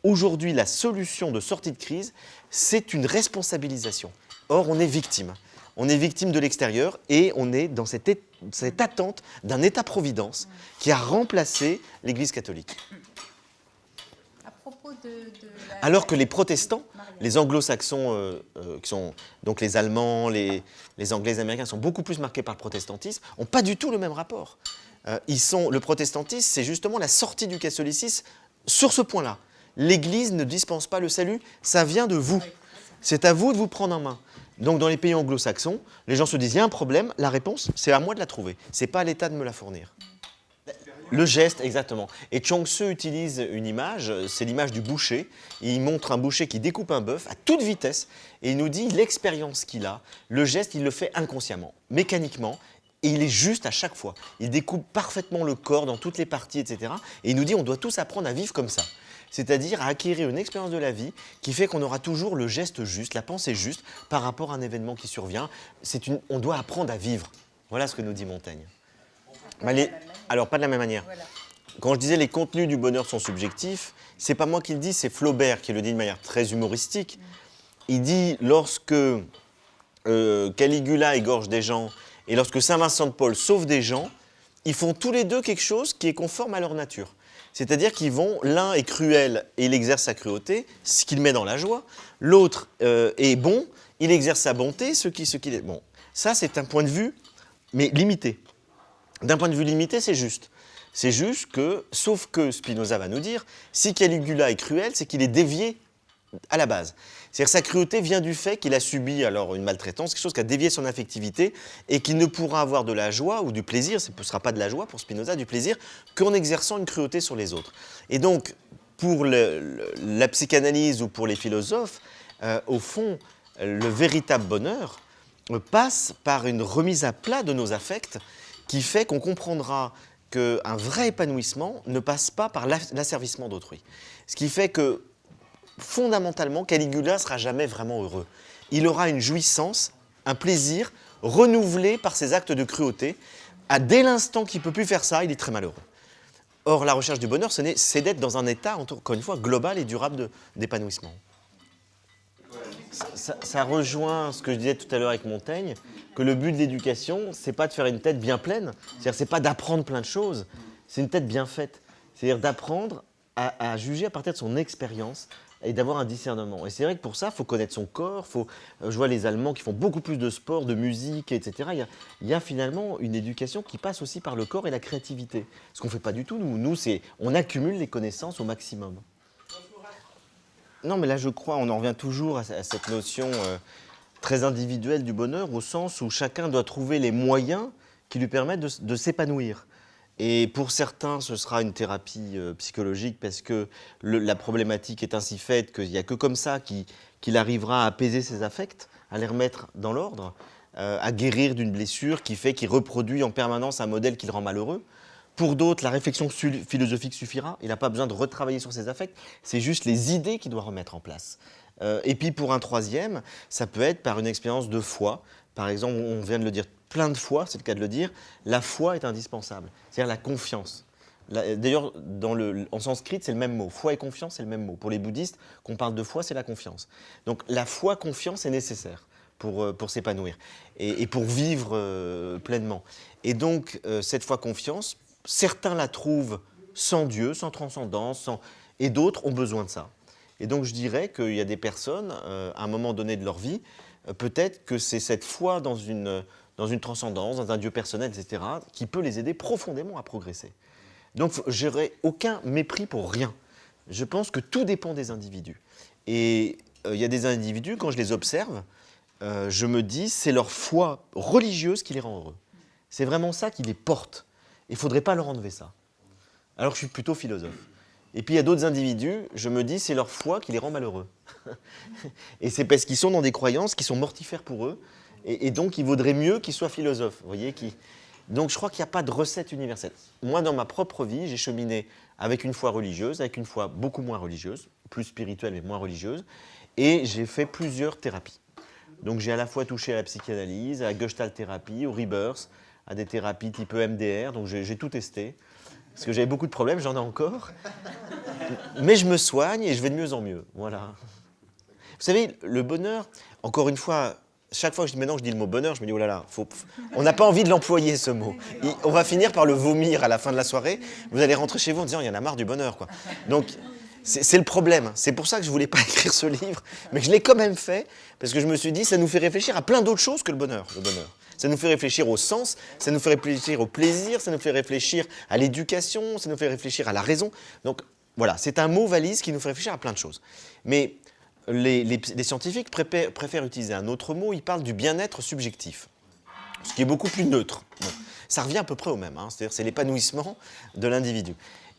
aujourd'hui, la solution de sortie de crise, c'est une responsabilisation. Or, on est victime. On est victime de l'extérieur et on est dans cette attente d'un État-providence qui a remplacé l'Église catholique. À propos de la... Alors que les protestants, les anglo-saxons, qui sont donc les Allemands, les Anglais, les Américains, sont beaucoup plus marqués par le protestantisme, n'ont pas du tout le même rapport. Le protestantisme, c'est justement la sortie du catholicisme sur ce point-là. L'Église ne dispense pas le salut, ça vient de vous. C'est à vous de vous prendre en main. Donc dans les pays anglo-saxons, les gens se disent, il y a un problème, la réponse, c'est à moi de la trouver. Ce n'est pas à l'État de me la fournir. Le geste, exactement. Et Chuang Tzu utilise une image, c'est l'image du boucher. Il montre un boucher qui découpe un bœuf à toute vitesse et il nous dit l'expérience qu'il a, le geste, il le fait inconsciemment, mécaniquement, et il est juste à chaque fois. Il découpe parfaitement le corps dans toutes les parties, etc. Et il nous dit on doit tous apprendre à vivre comme ça. C'est-à-dire à acquérir une expérience de la vie qui fait qu'on aura toujours le geste juste, la pensée juste par rapport à un événement qui survient. On doit apprendre à vivre. Voilà ce que nous dit Montaigne. Alors, pas de la même manière. Voilà. Quand je disais les contenus du bonheur sont subjectifs, c'est pas moi qui le dis, c'est Flaubert qui le dit de manière très humoristique. Il dit lorsque Caligula égorge des gens et lorsque Saint Vincent de Paul sauve des gens, ils font tous les deux quelque chose qui est conforme à leur nature. C'est-à-dire qu'ils vont, l'un est cruel et il exerce sa cruauté, ce qui le met dans la joie. L'autre est bon, il exerce sa bonté, ce qui est bon. Ça, c'est un point de vue, mais limité. D'un point de vue limité, c'est juste. C'est juste que, sauf que Spinoza va nous dire, si Caligula est cruel, c'est qu'il est dévié à la base. C'est-à-dire sa cruauté vient du fait qu'il a subi alors une maltraitance, quelque chose qui a dévié son affectivité et qu'il ne pourra avoir de la joie ou du plaisir, ce ne sera pas de la joie pour Spinoza, du plaisir, qu'en exerçant une cruauté sur les autres. Et donc, pour la psychanalyse ou pour les philosophes, au fond, le véritable bonheur passe par une remise à plat de nos affects qui fait qu'on comprendra qu'un vrai épanouissement ne passe pas par l'asservissement d'autrui. Ce qui fait que, fondamentalement, Caligula ne sera jamais vraiment heureux. Il aura une jouissance, un plaisir renouvelé par ses actes de cruauté. Dès l'instant qu'il ne peut plus faire ça, il est très malheureux. Or, la recherche du bonheur, c'est d'être dans un état, encore une fois, global et durable d'épanouissement. Ça rejoint ce que je disais tout à l'heure avec Montaigne, que le but de l'éducation, c'est pas de faire une tête bien pleine, c'est-à-dire c'est pas d'apprendre plein de choses, c'est une tête bien faite. C'est-à-dire d'apprendre à juger à partir de son expérience et d'avoir un discernement. Et c'est vrai que pour ça, il faut connaître son corps, je vois les Allemands qui font beaucoup plus de sport, de musique, etc. Il y a finalement une éducation qui passe aussi par le corps et la créativité. Ce qu'on ne fait pas du tout, nous on accumule les connaissances au maximum. Non, mais là, je crois, on en revient toujours à cette notion très individuelle du bonheur, au sens où chacun doit trouver les moyens qui lui permettent de s'épanouir. Et pour certains, ce sera une thérapie psychologique parce que la problématique est ainsi faite qu'il n'y a que comme ça qu'il arrivera à apaiser ses affects, à les remettre dans l'ordre, à guérir d'une blessure qui fait qu'il reproduit en permanence un modèle qui le rend malheureux. Pour d'autres, la réflexion philosophique suffira. Il n'a pas besoin de retravailler sur ses affects. C'est juste les idées qu'il doit remettre en place. Et puis pour un troisième, ça peut être par une expérience de foi. Par exemple, on vient de le dire plein de fois, c'est le cas de le dire, la foi est indispensable. C'est-à-dire la confiance. D'ailleurs, en sanskrit, c'est le même mot. Foi et confiance, c'est le même mot. Pour les bouddhistes, qu'on parle de foi, c'est la confiance. Donc la foi, confiance est nécessaire pour s'épanouir et pour vivre pleinement. Et donc, cette foi, confiance, certains la trouvent sans Dieu, sans transcendance, et d'autres ont besoin de ça. Et donc je dirais qu'il y a des personnes, à un moment donné de leur vie, peut-être que c'est cette foi dans une transcendance, dans un Dieu personnel, etc., qui peut les aider profondément à progresser. Donc je n'aurais aucun mépris pour rien. Je pense que tout dépend des individus. Et il y a des individus, quand je les observe, je me dis, c'est leur foi religieuse qui les rend heureux. C'est vraiment ça qui les porte. Il ne faudrait pas leur enlever ça. Alors je suis plutôt philosophe. Et puis il y a d'autres individus, je me dis, c'est leur foi qui les rend malheureux. Et c'est parce qu'ils sont dans des croyances qui sont mortifères pour eux, et donc il vaudrait mieux qu'ils soient philosophes. Vous voyez, donc je crois qu'il n'y a pas de recette universelle. Moi, dans ma propre vie, j'ai cheminé avec une foi religieuse, avec une foi beaucoup moins religieuse, plus spirituelle mais moins religieuse, Et j'ai fait plusieurs thérapies. Donc j'ai à la fois touché à la psychanalyse, à la gestalt thérapie, au rebirth, à des thérapies type EMDR, donc j'ai tout testé. Parce que j'avais beaucoup de problèmes, j'en ai encore. Mais je me soigne et je vais de mieux en mieux. Voilà. Vous savez, le bonheur, encore une fois, chaque fois que maintenant je dis le mot bonheur, je me dis, oh là là, on n'a pas envie de l'employer ce mot. On va finir par le vomir à la fin de la soirée. Vous allez rentrer chez vous en disant, il y en a marre du bonheur, quoi. Donc, c'est le problème. C'est pour ça que je ne voulais pas écrire ce livre, mais je l'ai quand même fait, parce que je me suis dit, ça nous fait réfléchir à plein d'autres choses que le bonheur. Ça nous fait réfléchir au sens, ça nous fait réfléchir au plaisir, ça nous fait réfléchir à l'éducation, ça nous fait réfléchir à la raison. Donc, voilà, c'est un mot valise qui nous fait réfléchir à plein de choses. Mais les scientifiques préfèrent utiliser un autre mot, ils parlent du bien-être subjectif, ce qui est beaucoup plus neutre. Bon, ça revient à peu près au même, hein, c'est-à-dire c'est l'épanouissement de l'individu.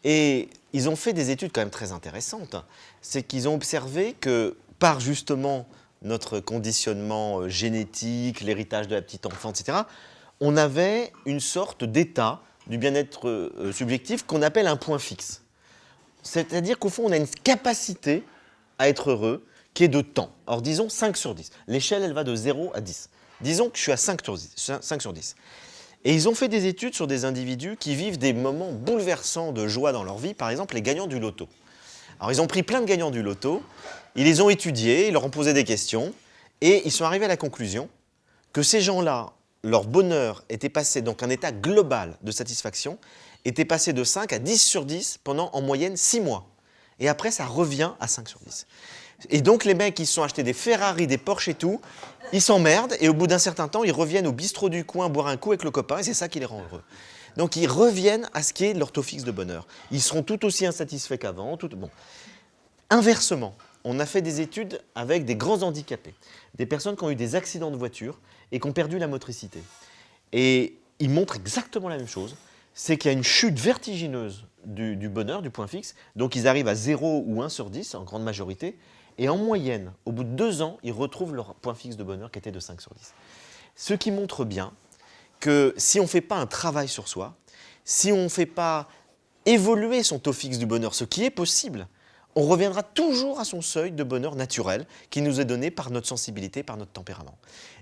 Et ils ont fait des études quand même très intéressantes. C'est qu'ils ont observé que par justement notre conditionnement génétique, l'héritage de la petite enfance, etc., on avait une sorte d'état du bien-être subjectif qu'on appelle un point fixe. C'est-à-dire qu'au fond, on a une capacité à être heureux qui est de temps. Alors disons 5 sur 10. L'échelle, elle va de 0 à 10. Disons que je suis à 5 sur 10. Et ils ont fait des études sur des individus qui vivent des moments bouleversants de joie dans leur vie, par exemple les gagnants du loto. Alors ils ont pris plein de gagnants du loto, ils les ont étudiés, ils leur ont posé des questions, et ils sont arrivés à la conclusion que ces gens-là, leur bonheur était passé, donc un état global de satisfaction, était passé de 5 à 10 sur 10 pendant en moyenne 6 mois. Et après, ça revient à 5 sur 10. Et donc les mecs, ils se sont achetés des Ferrari, des Porsche et tout, ils s'emmerdent, et au bout d'un certain temps, ils reviennent au bistrot du coin boire un coup avec le copain, et c'est ça qui les rend heureux. Donc ils reviennent à ce qui est leur taux fixe de bonheur. Ils seront tout aussi insatisfaits qu'avant. Bon. Inversement, on a fait des études avec des grands handicapés, des personnes qui ont eu des accidents de voiture et qui ont perdu la motricité. Et ils montrent exactement la même chose, c'est qu'il y a une chute vertigineuse du bonheur, du point fixe, donc ils arrivent à 0 ou 1 sur 10 en grande majorité, et en moyenne, au bout de 2 ans, ils retrouvent leur point fixe de bonheur qui était de 5 sur 10. Ce qui montre bien que si on ne fait pas un travail sur soi, si on ne fait pas évoluer son taux fixe du bonheur, ce qui est possible, on reviendra toujours à son seuil de bonheur naturel qui nous est donné par notre sensibilité, par notre tempérament.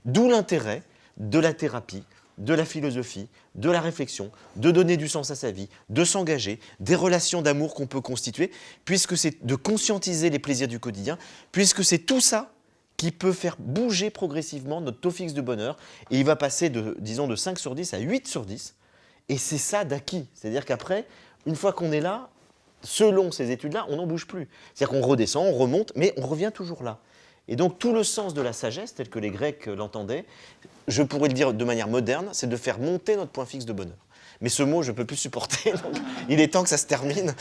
D'où l'intérêt de la thérapie, de la philosophie, de la réflexion, de donner du sens à sa vie, de s'engager, des relations d'amour qu'on peut constituer, puisque c'est de conscientiser les plaisirs du quotidien, puisque c'est tout ça qui peut faire bouger progressivement notre taux fixe de bonheur, et il va passer disons, de 5 sur 10 à 8 sur 10, et c'est ça d'acquis. C'est-à-dire qu'après, une fois qu'on est là, selon ces études-là, on n'en bouge plus. C'est-à-dire qu'on redescend, on remonte, mais on revient toujours là. Et donc tout le sens de la sagesse, tel que les Grecs l'entendaient, je pourrais le dire de manière moderne, c'est de faire monter notre point fixe de bonheur. Mais ce mot, je ne peux plus supporter, donc il est temps que ça se termine.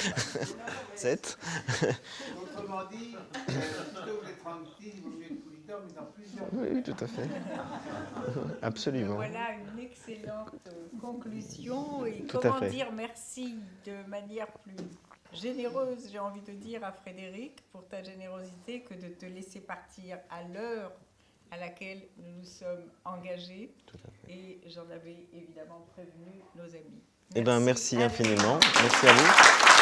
Autrement dit, plutôt que les tranquilles, il vaut mieux être prudent, mais dans plusieurs. Oui, tout à fait. Absolument. Voilà une excellente conclusion. Et Tout à comment fait. dire merci de manière plus généreuse, j'ai envie de dire, à Frédéric pour ta générosité que de te laisser partir à l'heure à laquelle nous nous sommes engagés. Tout à fait. Et j'en avais évidemment prévenu nos amis. Eh bien, merci infiniment. infiniment. Merci à vous.